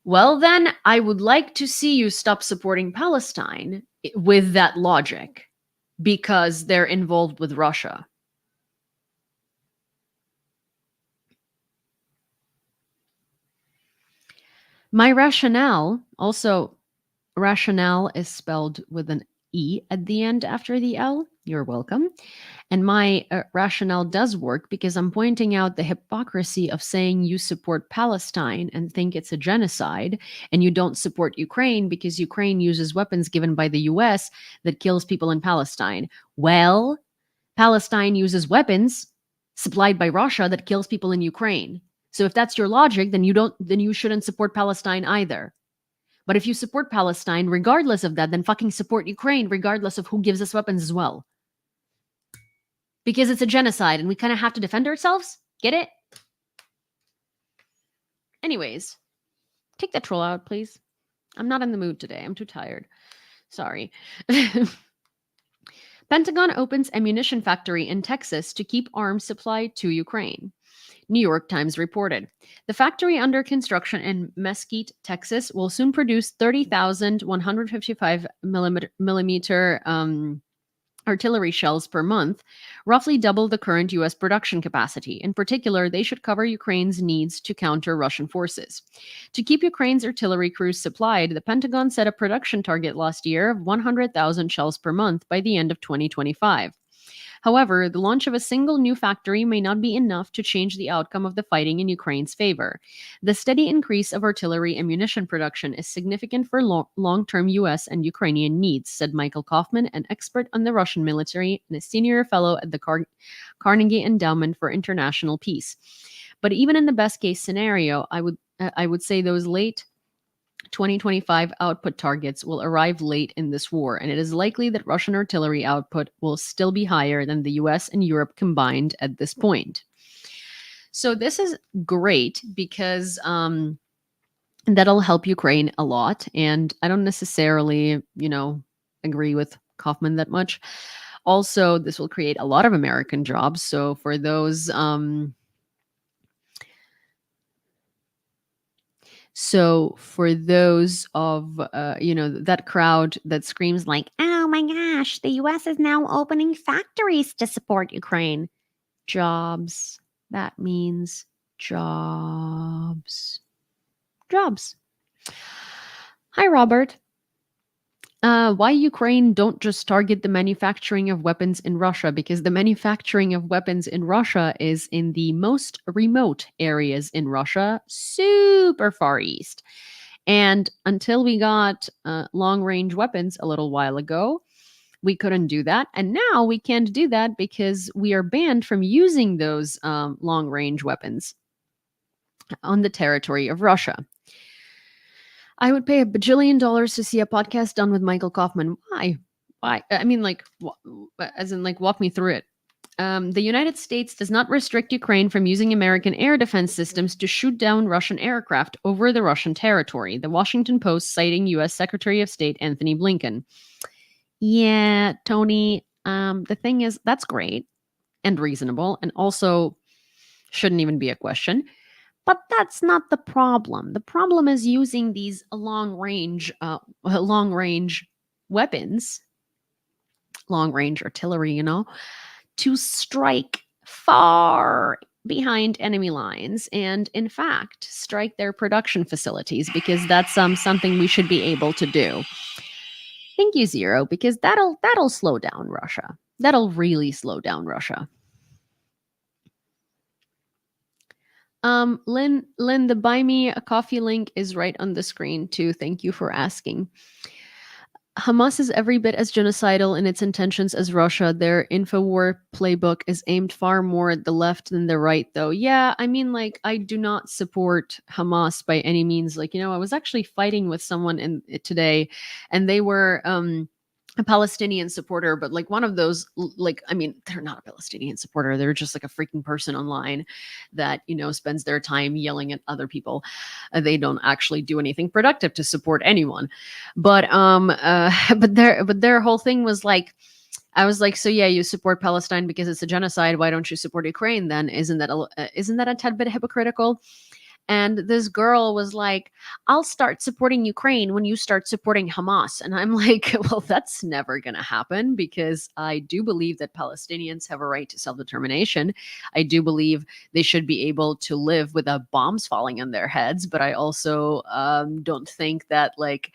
Well, then I would like to see you stop supporting Palestine with that logic, because they're involved with Russia. My rationale, also, rationale is spelled with an E at the end after the L. You're welcome. And my rationale does work because I'm pointing out the hypocrisy of saying you support Palestine and think it's a genocide, and you don't support Ukraine because Ukraine uses weapons given by the US that kills people in Palestine. Well, Palestine uses weapons supplied by Russia that kills people in Ukraine. So if that's your logic, then you shouldn't support Palestine either. But if you support Palestine regardless of that, then fucking support Ukraine regardless of who gives us weapons as well. Because it's a genocide and we kind of have to defend ourselves. Get it? Anyways, take that troll out, please. I'm not in the mood today. I'm too tired. Sorry. Pentagon opens ammunition factory in Texas to keep arms supplied to Ukraine. New York Times reported. The factory under construction in Mesquite, Texas, will soon produce 30,000 155 millimeter artillery shells per month, roughly double the current U.S. production capacity. In particular, they should cover Ukraine's needs to counter Russian forces. To keep Ukraine's artillery crews supplied, the Pentagon set a production target last year of 100,000 shells per month by the end of 2025. However, the launch of a single new factory may not be enough to change the outcome of the fighting in Ukraine's favor. The steady increase of artillery ammunition production is significant for long-term U.S. and Ukrainian needs, said Michael Kaufman, an expert on the Russian military and a senior fellow at the Carnegie Endowment for International Peace. But even in the best-case scenario, I would say those late 2025 output targets will arrive late in this war, and it is likely that Russian artillery output will still be higher than the US and Europe combined at this point. So this is great because that'll help Ukraine a lot, and I don't necessarily, agree with Kaufman that much. Also, this will create a lot of American jobs. So for those So for those of that crowd that screams like, "Oh my gosh, the US is now opening factories to support Ukraine." Jobs. That means jobs. Jobs. Hi, Robert. Why Ukraine don't just target the manufacturing of weapons in Russia? Because the manufacturing of weapons in Russia is in the most remote areas in Russia, super far east. And until we got long range weapons a little while ago, we couldn't do that. And now we can't do that because we are banned from using those long range weapons on the territory of Russia. I would pay $1 bajillion to see a podcast done with Michael Kaufman. Why? Why? I mean, like, as in, like, walk me through it. The United States does not restrict Ukraine from using American air defense systems to shoot down Russian aircraft over the Russian territory. The Washington Post citing U.S. Secretary of State Anthony Blinken. Yeah, Tony. The thing is, that's great and reasonable, and also shouldn't even be a question. But that's not the problem. The problem is using these long range weapons, long range artillery, to strike far behind enemy lines and, in fact, strike their production facilities, because that's something we should be able to do. Thank you, Zero, because that'll slow down Russia. That'll really slow down Russia. Lynn, the buy me a coffee link is right on the screen too. Thank you for asking. Hamas is every bit as genocidal in its intentions as Russia. Their Infowar playbook is aimed far more at the left than the right, though. Yeah, I mean, like, I do not support Hamas by any means. Like, I was actually fighting with someone today, and they were a Palestinian supporter, but like one of those, like, I mean, they're not a Palestinian supporter. They're just like a freaking person online that, spends their time yelling at other people. They don't actually do anything productive to support anyone. But but their whole thing was like, I was like, so yeah, you support Palestine because it's a genocide. Why don't you support Ukraine then? Isn't that a tad bit hypocritical? And this girl was like, I'll start supporting Ukraine when you start supporting Hamas. And I'm like, well, that's never going to happen, because I do believe that Palestinians have a right to self-determination. I do believe they should be able to live without bombs falling on their heads. But I also don't think that, like,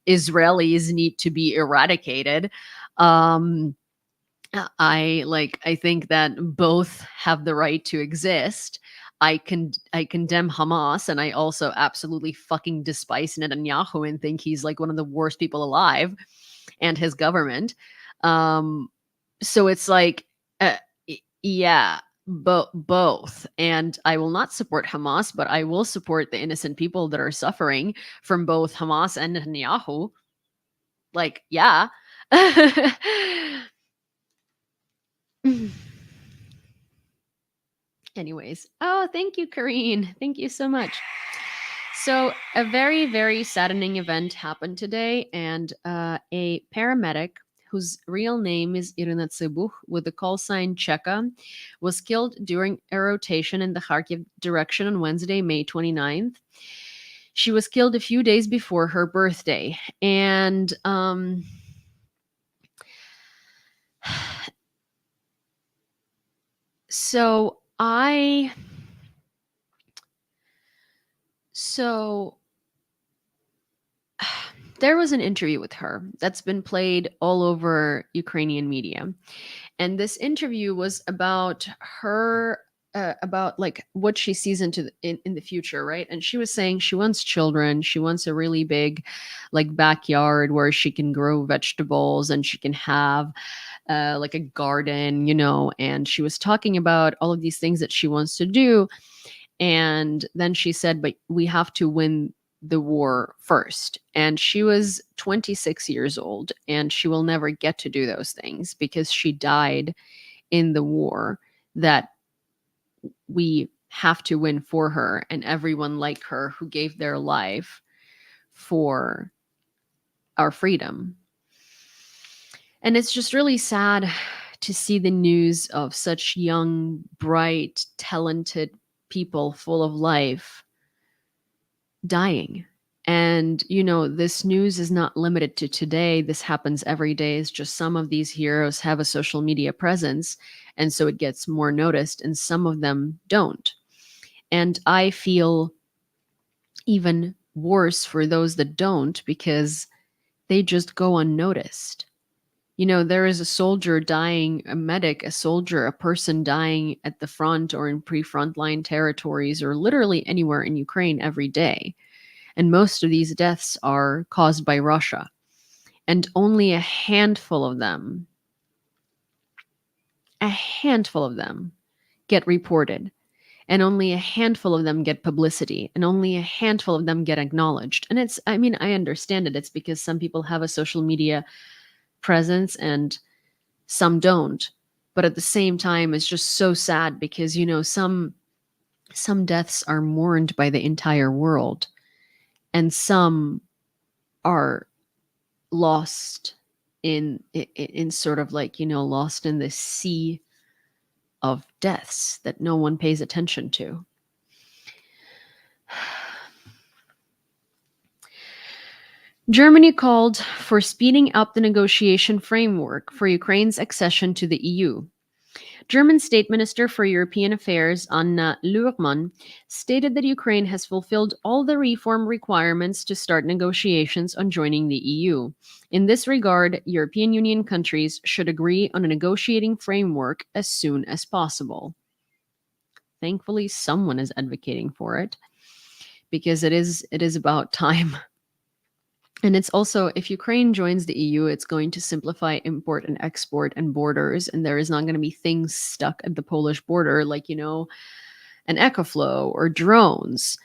Israelis need to be eradicated. I think that both have the right to exist. I condemn Hamas, and I also absolutely fucking despise Netanyahu and think he's like one of the worst people alive, and his government. So it's like, yeah, both. And I will not support Hamas, but I will support the innocent people that are suffering from both Hamas and Netanyahu. Like, yeah. Anyways, oh, thank you, Karine. Thank you so much. So, a very, very saddening event happened today, and a paramedic whose real name is Irina Tsibuch, with the call sign Cheka, was killed during a rotation in the Kharkiv direction on Wednesday, May 29th. She was killed a few days before her birthday, and so there was an interview with her that's been played all over Ukrainian media. And this interview was about her, about like what she sees in the future, right? And she was saying she wants children. She wants a really big, like, backyard where she can grow vegetables and she can have like a garden, and she was talking about all of these things that she wants to do. And then she said, but we have to win the war first. And she was 26 years old, and she will never get to do those things because she died in the war that we have to win for her and everyone like her who gave their life for our freedom. And it's just really sad to see the news of such young, bright, talented people full of life dying. And, this news is not limited to today. This happens every day. It's just some of these heroes have a social media presence, and so it gets more noticed, and some of them don't. And I feel even worse for those that don't, because they just go unnoticed. There is a soldier dying, a medic, a soldier, a person dying at the front or in pre-frontline territories or literally anywhere in Ukraine every day. And most of these deaths are caused by Russia. And only a handful of them get reported. And only a handful of them get publicity. And only a handful of them get acknowledged. And I understand it. It's because some people have a social media presence and some don't. But at the same time, it's just so sad because, some deaths are mourned by the entire world. And some are lost in sort of like, lost in the sea of deaths that no one pays attention to. Germany called for speeding up the negotiation framework for Ukraine's accession to the EU. German State Minister for European Affairs, Anna Luhrmann, stated that Ukraine has fulfilled all the reform requirements to start negotiations on joining the EU. In this regard, European Union countries should agree on a negotiating framework as soon as possible. Thankfully, someone is advocating for it, because it is about time. And it's also, if Ukraine joins the EU, it's going to simplify import and export and borders, and there is not going to be things stuck at the Polish border like, an EcoFlow or drones,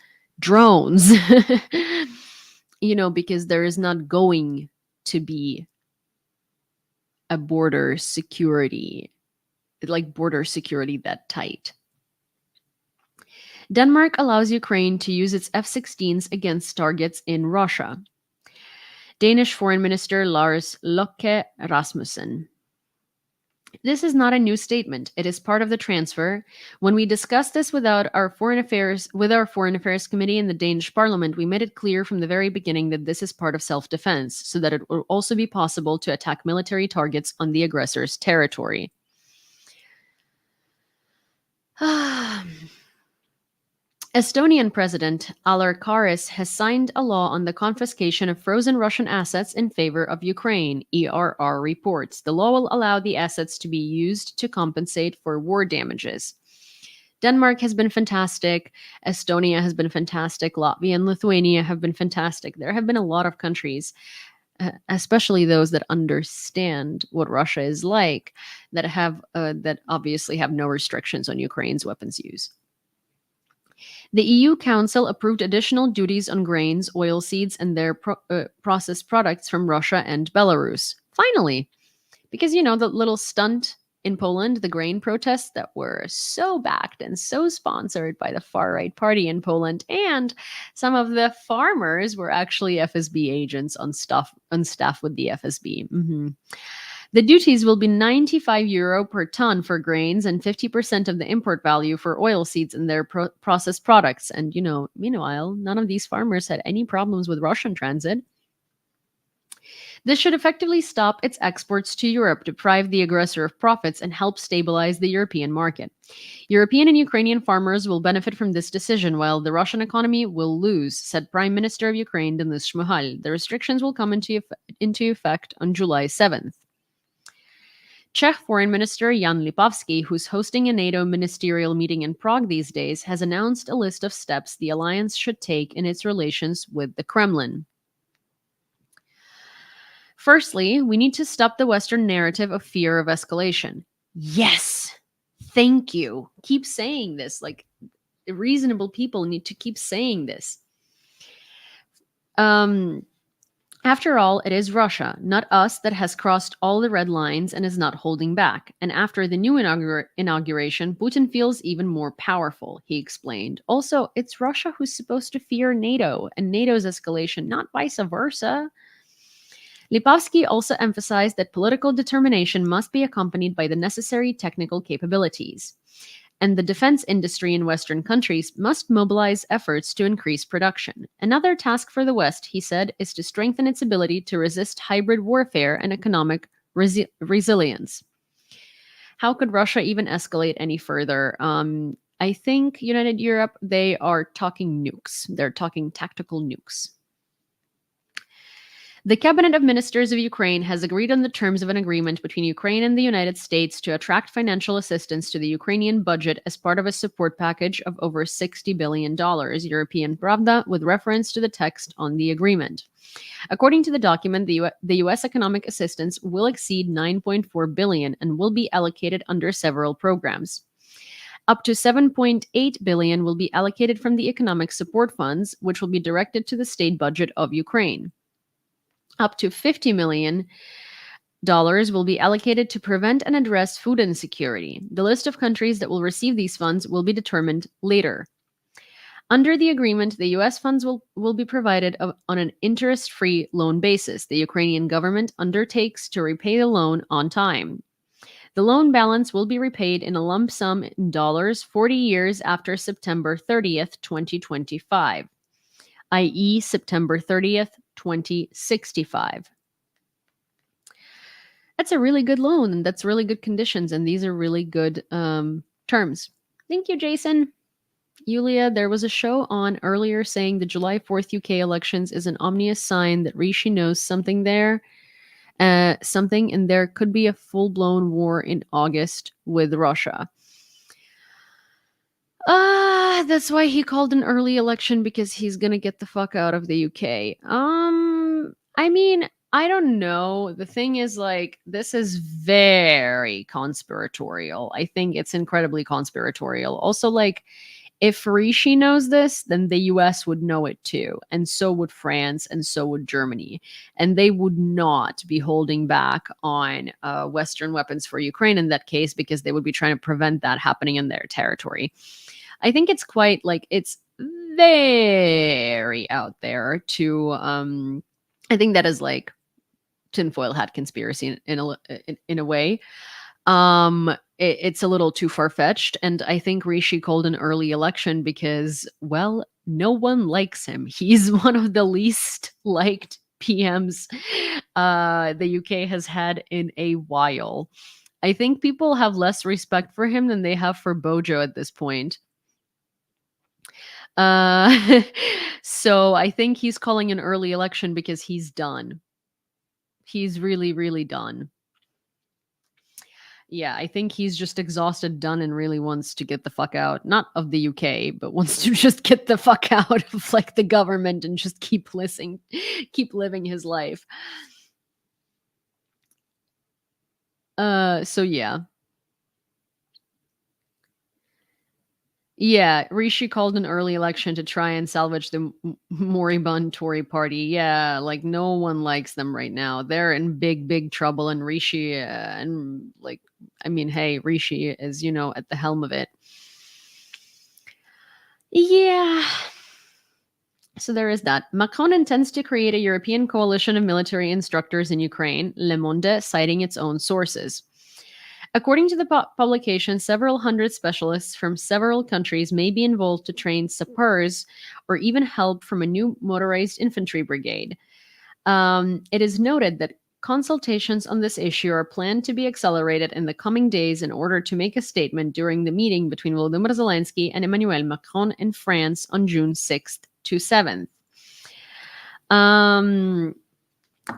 because there is not going to be a border security that tight. Denmark allows Ukraine to use its F-16s against targets in Russia. Danish Foreign Minister Lars Løkke Rasmussen. This is not a new statement. It is part of the transfer. When we discussed this with our Foreign Affairs Committee in the Danish Parliament, we made it clear from the very beginning that this is part of self-defense, so that it will also be possible to attack military targets on the aggressor's territory. Estonian President Alar Karis has signed a law on the confiscation of frozen Russian assets in favor of Ukraine, ERR reports. The law will allow the assets to be used to compensate for war damages. Denmark has been fantastic. Estonia has been fantastic. Latvia and Lithuania have been fantastic. There have been a lot of countries, especially those that understand what Russia is like, that obviously have no restrictions on Ukraine's weapons use. The EU Council approved additional duties on grains, oilseeds, and their processed products from Russia and Belarus. Finally, because, the little stunt in Poland, the grain protests that were so backed and so sponsored by the far-right party in Poland, and some of the farmers were actually FSB agents on staff with the FSB. The duties will be €95 per ton for grains and 50% of the import value for oilseeds and their processed products. And, meanwhile, none of these farmers had any problems with Russian transit. This should effectively stop its exports to Europe, deprive the aggressor of profits, and help stabilize the European market. European and Ukrainian farmers will benefit from this decision, while the Russian economy will lose, said Prime Minister of Ukraine, Denis Shmyhal. The restrictions will come into effect on July 7th. Czech Foreign Minister Jan Lipavsky, who's hosting a NATO ministerial meeting in Prague these days, has announced a list of steps the alliance should take in its relations with the Kremlin. Firstly, we need to stop the Western narrative of fear of escalation. Yes! Thank you. Keep saying this. Like, reasonable people need to keep saying this. After all, it is Russia, not us, that has crossed all the red lines and is not holding back. And after the new inauguration, Putin feels even more powerful, he explained. Also, it's Russia who's supposed to fear NATO and NATO's escalation, not vice versa. Lipavsky also emphasized that political determination must be accompanied by the necessary technical capabilities. and the defense industry in Western countries must mobilize efforts to increase production. Another task for the West, he said, is to strengthen its ability to resist hybrid warfare and economic resilience. How could Russia even escalate any further? I think United Europe, they are talking nukes. They're talking tactical nukes. The Cabinet of Ministers of Ukraine has agreed on the terms of an agreement between Ukraine and the United States to attract financial assistance to the Ukrainian budget as part of a support package of over $60 billion, European Pravda, with reference to the text on the agreement. According to the document, the U.S. economic assistance will exceed $9.4 billion and will be allocated under several programs. Up to $7.8 billion will be allocated from the economic support funds, which will be directed to the state budget of Ukraine. Up to $50 million will be allocated to prevent and address food insecurity. The list of countries that will receive these funds will be determined later. Under the agreement, the U.S. funds will be provided on an interest-free loan basis. The Ukrainian government undertakes to repay the loan on time. The loan balance will be repaid in a lump sum in dollars 40 years after September 30th, 2025, i.e. September 30th, 2065. That's a really good loan, and that's really good conditions, and these are really good terms. Thank you, Jason. Yulia, there was a show on earlier saying the July 4th UK elections is an ominous sign that Rishi knows something there, and there could be a full-blown war in August with Russia. That's why he called an early election, because he's gonna get the fuck out of the UK. I mean, I don't know. The thing is, like, this is very conspiratorial. I think it's incredibly conspiratorial. Also, like, if Rishi knows this, then the US would know it too. And so would France, and so would Germany. And they would not be holding back on Western weapons for Ukraine in that case, because they would be trying to prevent that happening in their territory. I think it's quite, like, it's very out there to, I think that is like tinfoil hat conspiracy in a way. It's a little too far-fetched, and I think Rishi called an early election because, well, no one likes him. He's one of the least liked PMs the UK has had in a while. I think people have less respect for him than they have for Bojo at this point. So I think he's calling an early election because he's done. He's really, really done. Yeah, I think he's just exhausted, done, and really wants to get the fuck out. Not of the UK, but wants to just get the fuck out of, like, the government and just keep living his life. So yeah. Yeah, Rishi called an early election to try and salvage the moribund Tory party. Yeah, like, no one likes them right now. They're in big, big trouble, and Rishi, and, like, I mean, hey, Rishi is, at the helm of it. Yeah. So there is that. Macron intends to create a European coalition of military instructors in Ukraine, Le Monde citing its own sources. According to the publication, several hundred specialists from several countries may be involved to train sappers or even help from a new motorized infantry brigade. It is noted that consultations on this issue are planned to be accelerated in the coming days in order to make a statement during the meeting between Volodymyr Zelensky and Emmanuel Macron in France on June 6th to 7th.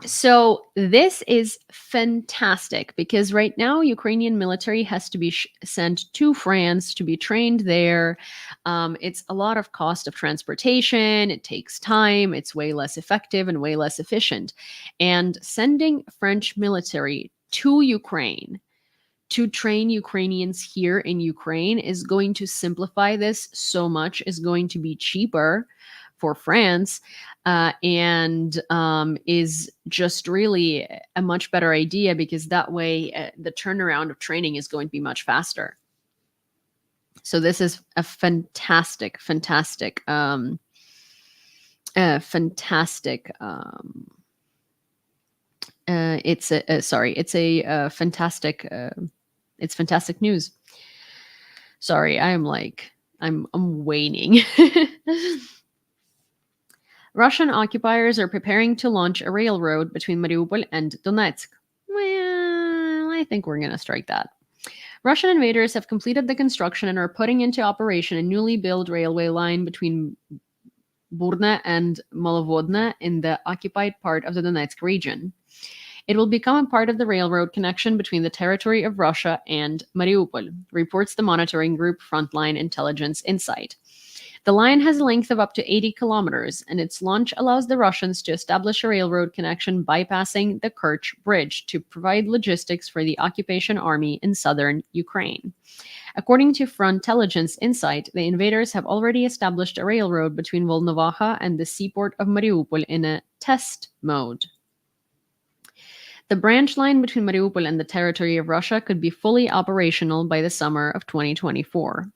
So this is fantastic, because right now Ukrainian military has to be sent to France to be trained there. It's a lot of cost of transportation. It takes time. It's way less effective and way less efficient. And sending French military to Ukraine to train Ukrainians here in Ukraine is going to simplify this so much, is going to be cheaper for France, and is just really a much better idea, because that way the turnaround of training is going to be much faster. So this is a fantastic fantastic fantastic it's fantastic news. Sorry, I'm waning. Russian occupiers are preparing to launch a railroad between Mariupol and Donetsk. Well, I think we're going to strike that. Russian invaders have completed the construction and are putting into operation a newly built railway line between Burna and Malovodna in the occupied part of the Donetsk region. It will become a part of the railroad connection between the territory of Russia and Mariupol, reports the monitoring group Frontline Intelligence Insight. The line has a length of up to 80 kilometers, and its launch allows the Russians to establish a railroad connection bypassing the Kerch Bridge to provide logistics for the occupation army in southern Ukraine. According to Frontelligence Insight, the invaders have already established a railroad between Volnovakha and the seaport of Mariupol in a test mode. The branch line between Mariupol and the territory of Russia could be fully operational by the summer of 2024.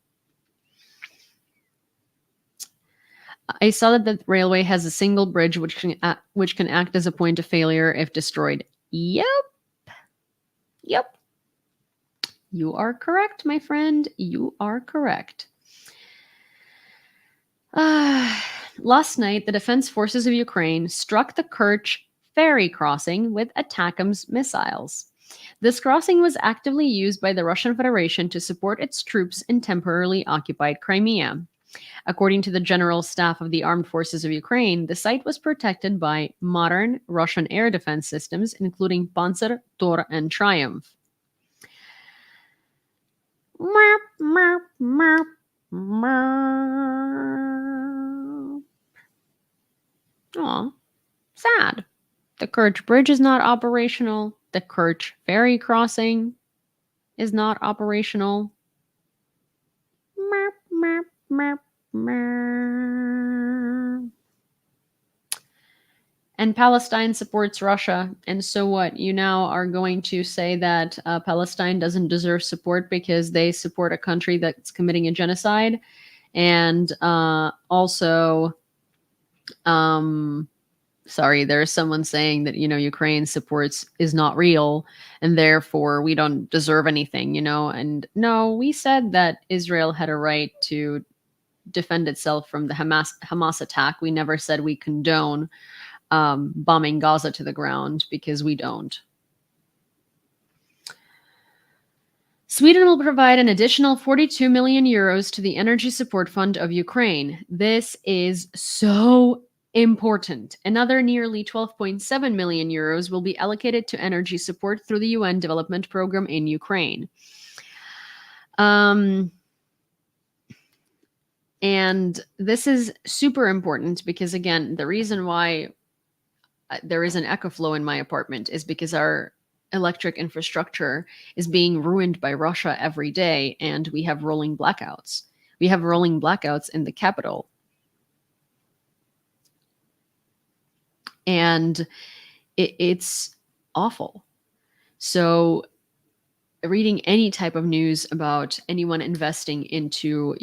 I saw that the railway has a single bridge which can act as a point of failure if destroyed. Yep. You are correct, my friend. You are correct. Last night, the Defense Forces of Ukraine struck the Kerch ferry crossing with ATACMS missiles. This crossing was actively used by the Russian Federation to support its troops in temporarily occupied Crimea. According to the General Staff of the Armed Forces of Ukraine, the site was protected by modern Russian air defense systems, including Panzer, Tor, and Triumph. Aw, sad. The Kerch Bridge is not operational. The Kerch ferry crossing is not operational. And Palestine supports Russia. And so what? You now are going to say that Palestine doesn't deserve support because they support a country that's committing a genocide. And also, sorry, there's someone saying that, Ukraine supports is not real and therefore we don't deserve anything, And no, we said that Israel had a right to defend itself from the Hamas attack. We never said we condone bombing Gaza to the ground because we don't. Sweden will provide an additional 42 million euros to the Energy Support Fund of Ukraine. This is so important. Another nearly 12.7 million euros will be allocated to energy support through the UN Development Program in Ukraine. And this is super important because, again, the reason why there is an echo flow in my apartment is because our electric infrastructure is being ruined by Russia every day, and we have rolling blackouts. We have rolling blackouts in the capital. And it's awful. So reading any type of news about anyone investing into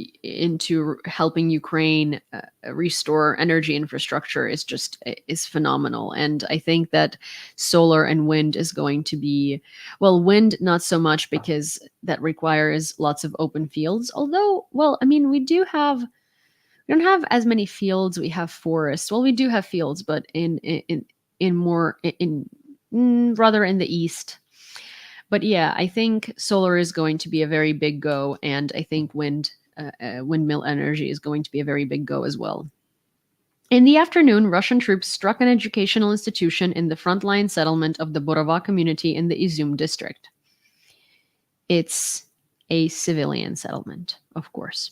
helping Ukraine restore energy infrastructure is phenomenal. And I think that solar and wind is going to be, well, wind not so much because that requires lots of open fields. Although, well, I mean, we don't have as many fields. We have forests. Well, we do have fields, but rather in the east. But yeah, I think solar is going to be a very big go, and I think windmill energy is going to be a very big go as well. In the afternoon, Russian troops struck an educational institution in the frontline settlement of the Borova community in the Izum district. It's a civilian settlement, of course.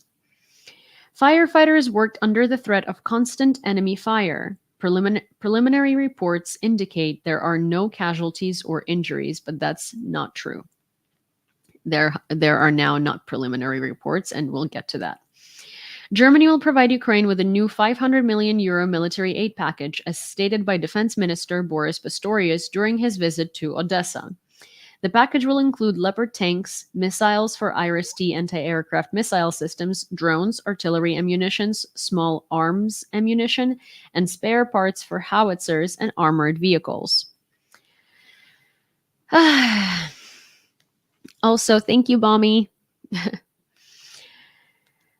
Firefighters worked under the threat of constant enemy fire. Preliminary reports indicate there are no casualties or injuries, but that's not true. There are now not preliminary reports, and we'll get to that. Germany will provide Ukraine with a new 500 million euro military aid package, as stated by Defense Minister Boris Pistorius during his visit to Odessa. The package will include Leopard tanks, missiles for Iris-T anti-aircraft missile systems, drones, artillery ammunitions, small arms ammunition, and spare parts for howitzers and armored vehicles. Also, thank you, Bommy.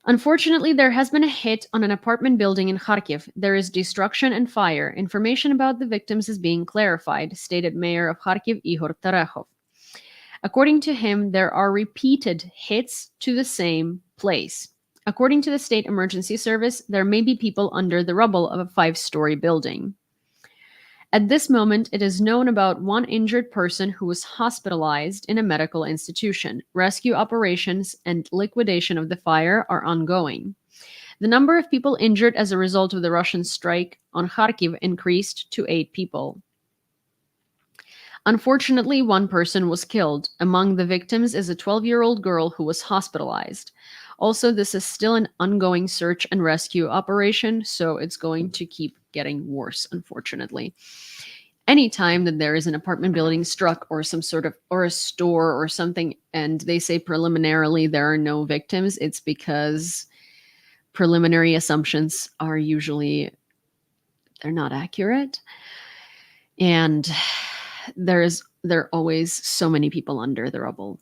Unfortunately, there has been a hit on an apartment building in Kharkiv. There is destruction and fire. Information about the victims is being clarified, stated Mayor of Kharkiv Ihor Terehov. According to him, there are repeated hits to the same place. According to the State Emergency Service, there may be people under the rubble of a 5-story building. At this moment, it is known about one injured person who was hospitalized in a medical institution. Rescue operations and liquidation of the fire are ongoing. The number of people injured as a result of the Russian strike on Kharkiv increased to 8 people. Unfortunately, one person was killed. Among the victims is a 12-year-old girl who was hospitalized. Also, this is still an ongoing search and rescue operation, so it's going to keep getting worse, unfortunately. Anytime that there is an apartment building struck or some sort of, or a store or something, and they say preliminarily there are no victims, it's because preliminary assumptions are usually, they're not accurate. And there are always so many people under the rubble.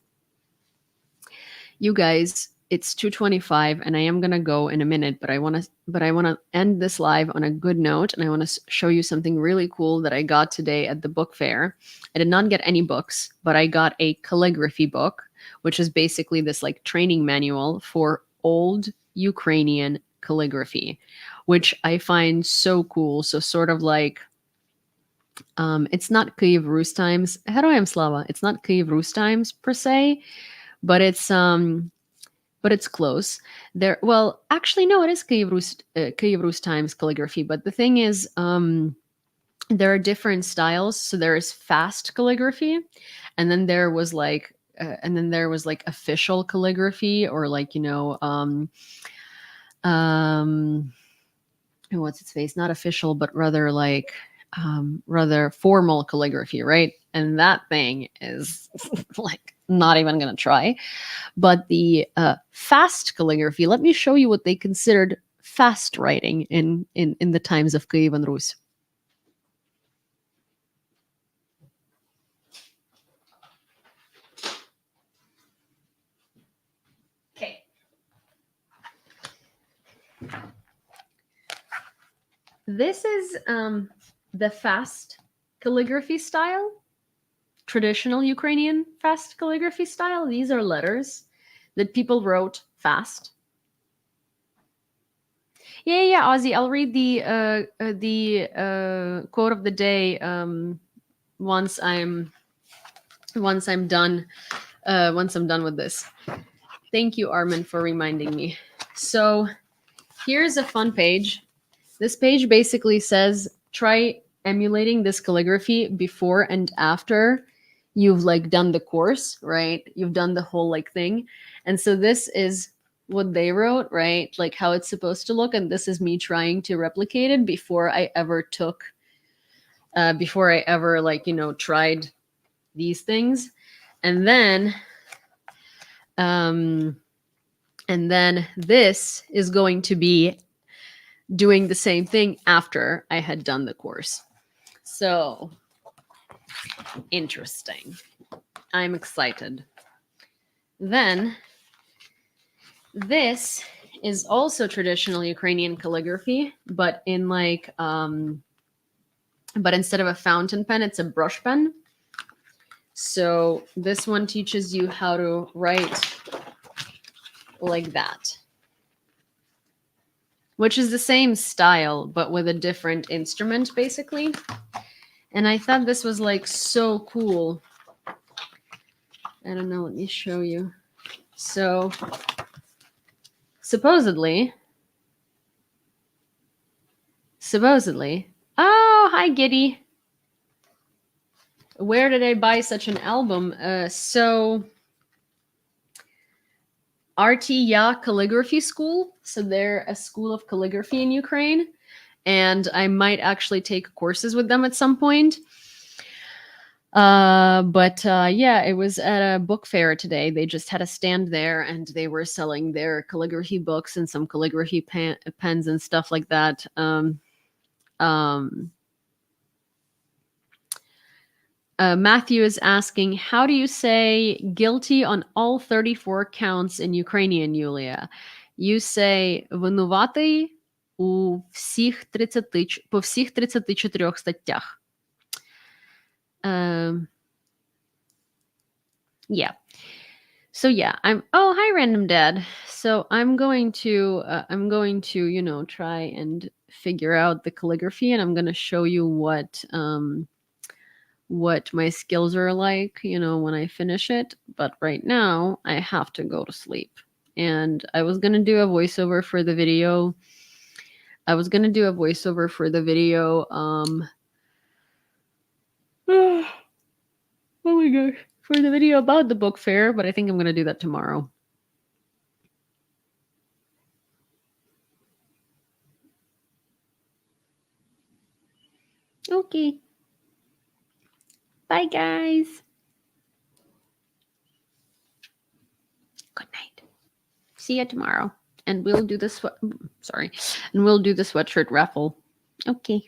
You guys, it's 2:25 and I am going to go in a minute, but I want to end this live on a good note, and I want to show you something really cool that I got today at the book fair. I did not get any books, but I got a calligraphy book, which is basically this like training manual for old Ukrainian calligraphy, which I find so cool. So sort of like it's not Kyiv Rus Times. Heroyam Slava. It's not Kyiv Rus Times per se, but it's close. There, well, actually, no, it is Kyiv Rus Times calligraphy. But the thing is, there are different styles. So there is fast calligraphy, and then there was like, official calligraphy, or like what's its face? Not official, but rather like rather formal calligraphy, right? And that thing is like not even gonna try. But the fast calligraphy, let me show you what they considered fast writing in the times of Kyiv and Rus. Okay. This is the fast calligraphy style, traditional Ukrainian fast calligraphy style. These are letters that people wrote fast. Yeah, Ozzy. I'll read the quote of the day once I'm done. Once I'm done with this. Thank you, Armin, for reminding me. So here's a fun page. This page basically says, try emulating this calligraphy before and after you've like done the course, right? You've done the whole like thing. And so this is what they wrote, right? Like how it's supposed to look. And this is me trying to replicate it before I ever tried these things. And then this is going to be doing the same thing after I had done the course. So interesting. I'm excited. Then this is also traditional Ukrainian calligraphy, but in like but instead of a fountain pen, it's a brush pen. So this one teaches you how to write like that, which is the same style, but with a different instrument, basically. And I thought this was like so cool. I don't know, let me show you. So supposedly, oh, hi, Giddy. Where did I buy such an album? So Yewleea Calligraphy School. So they're a school of calligraphy in Ukraine. And I might actually take courses with them at some point. Yeah, it was at a book fair today. They just had a stand there and they were selling their calligraphy books and some calligraphy pens and stuff like that. Matthew is asking, how do you say guilty on all 34 counts in Ukrainian, Yulia? you say винуватий у всіх 30, по всіх 34 статтях. Yeah. So yeah, oh, hi Random Dad. So I'm going to you know, try and figure out the calligraphy, and I'm going to show you what my skills are like, you know, when I finish it. But right now I have to go to sleep. And I was going to do a voiceover for the video. Oh my gosh, for the video about the book fair, but I think I'm going to do that tomorrow. Okay. Bye, guys. Good night. See you tomorrow. And we'll do the sweatshirt raffle. Okay.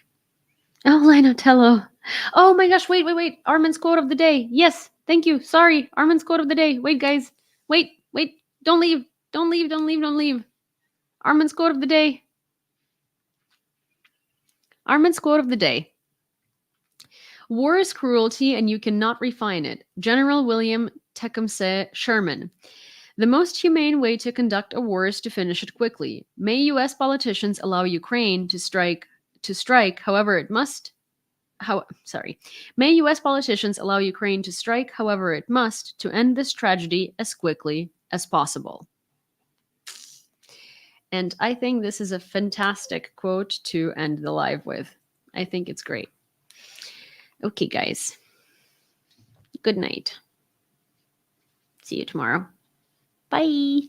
Oh, Linotello. Oh my gosh, wait. Armin's quote of the day. Yes, thank you. Sorry, Armin's quote of the day. Wait, guys. Wait. Don't leave. Armin's quote of the day. War is cruelty and you cannot refine it. General William Tecumseh Sherman. The most humane way to conduct a war is to finish it quickly. May U.S. politicians allow Ukraine to strike however it must. May U.S. politicians allow Ukraine to strike however it must to end this tragedy as quickly as possible. And I think this is a fantastic quote to end the live with. I think it's great. Okay, guys. Good night. See you tomorrow. Bye.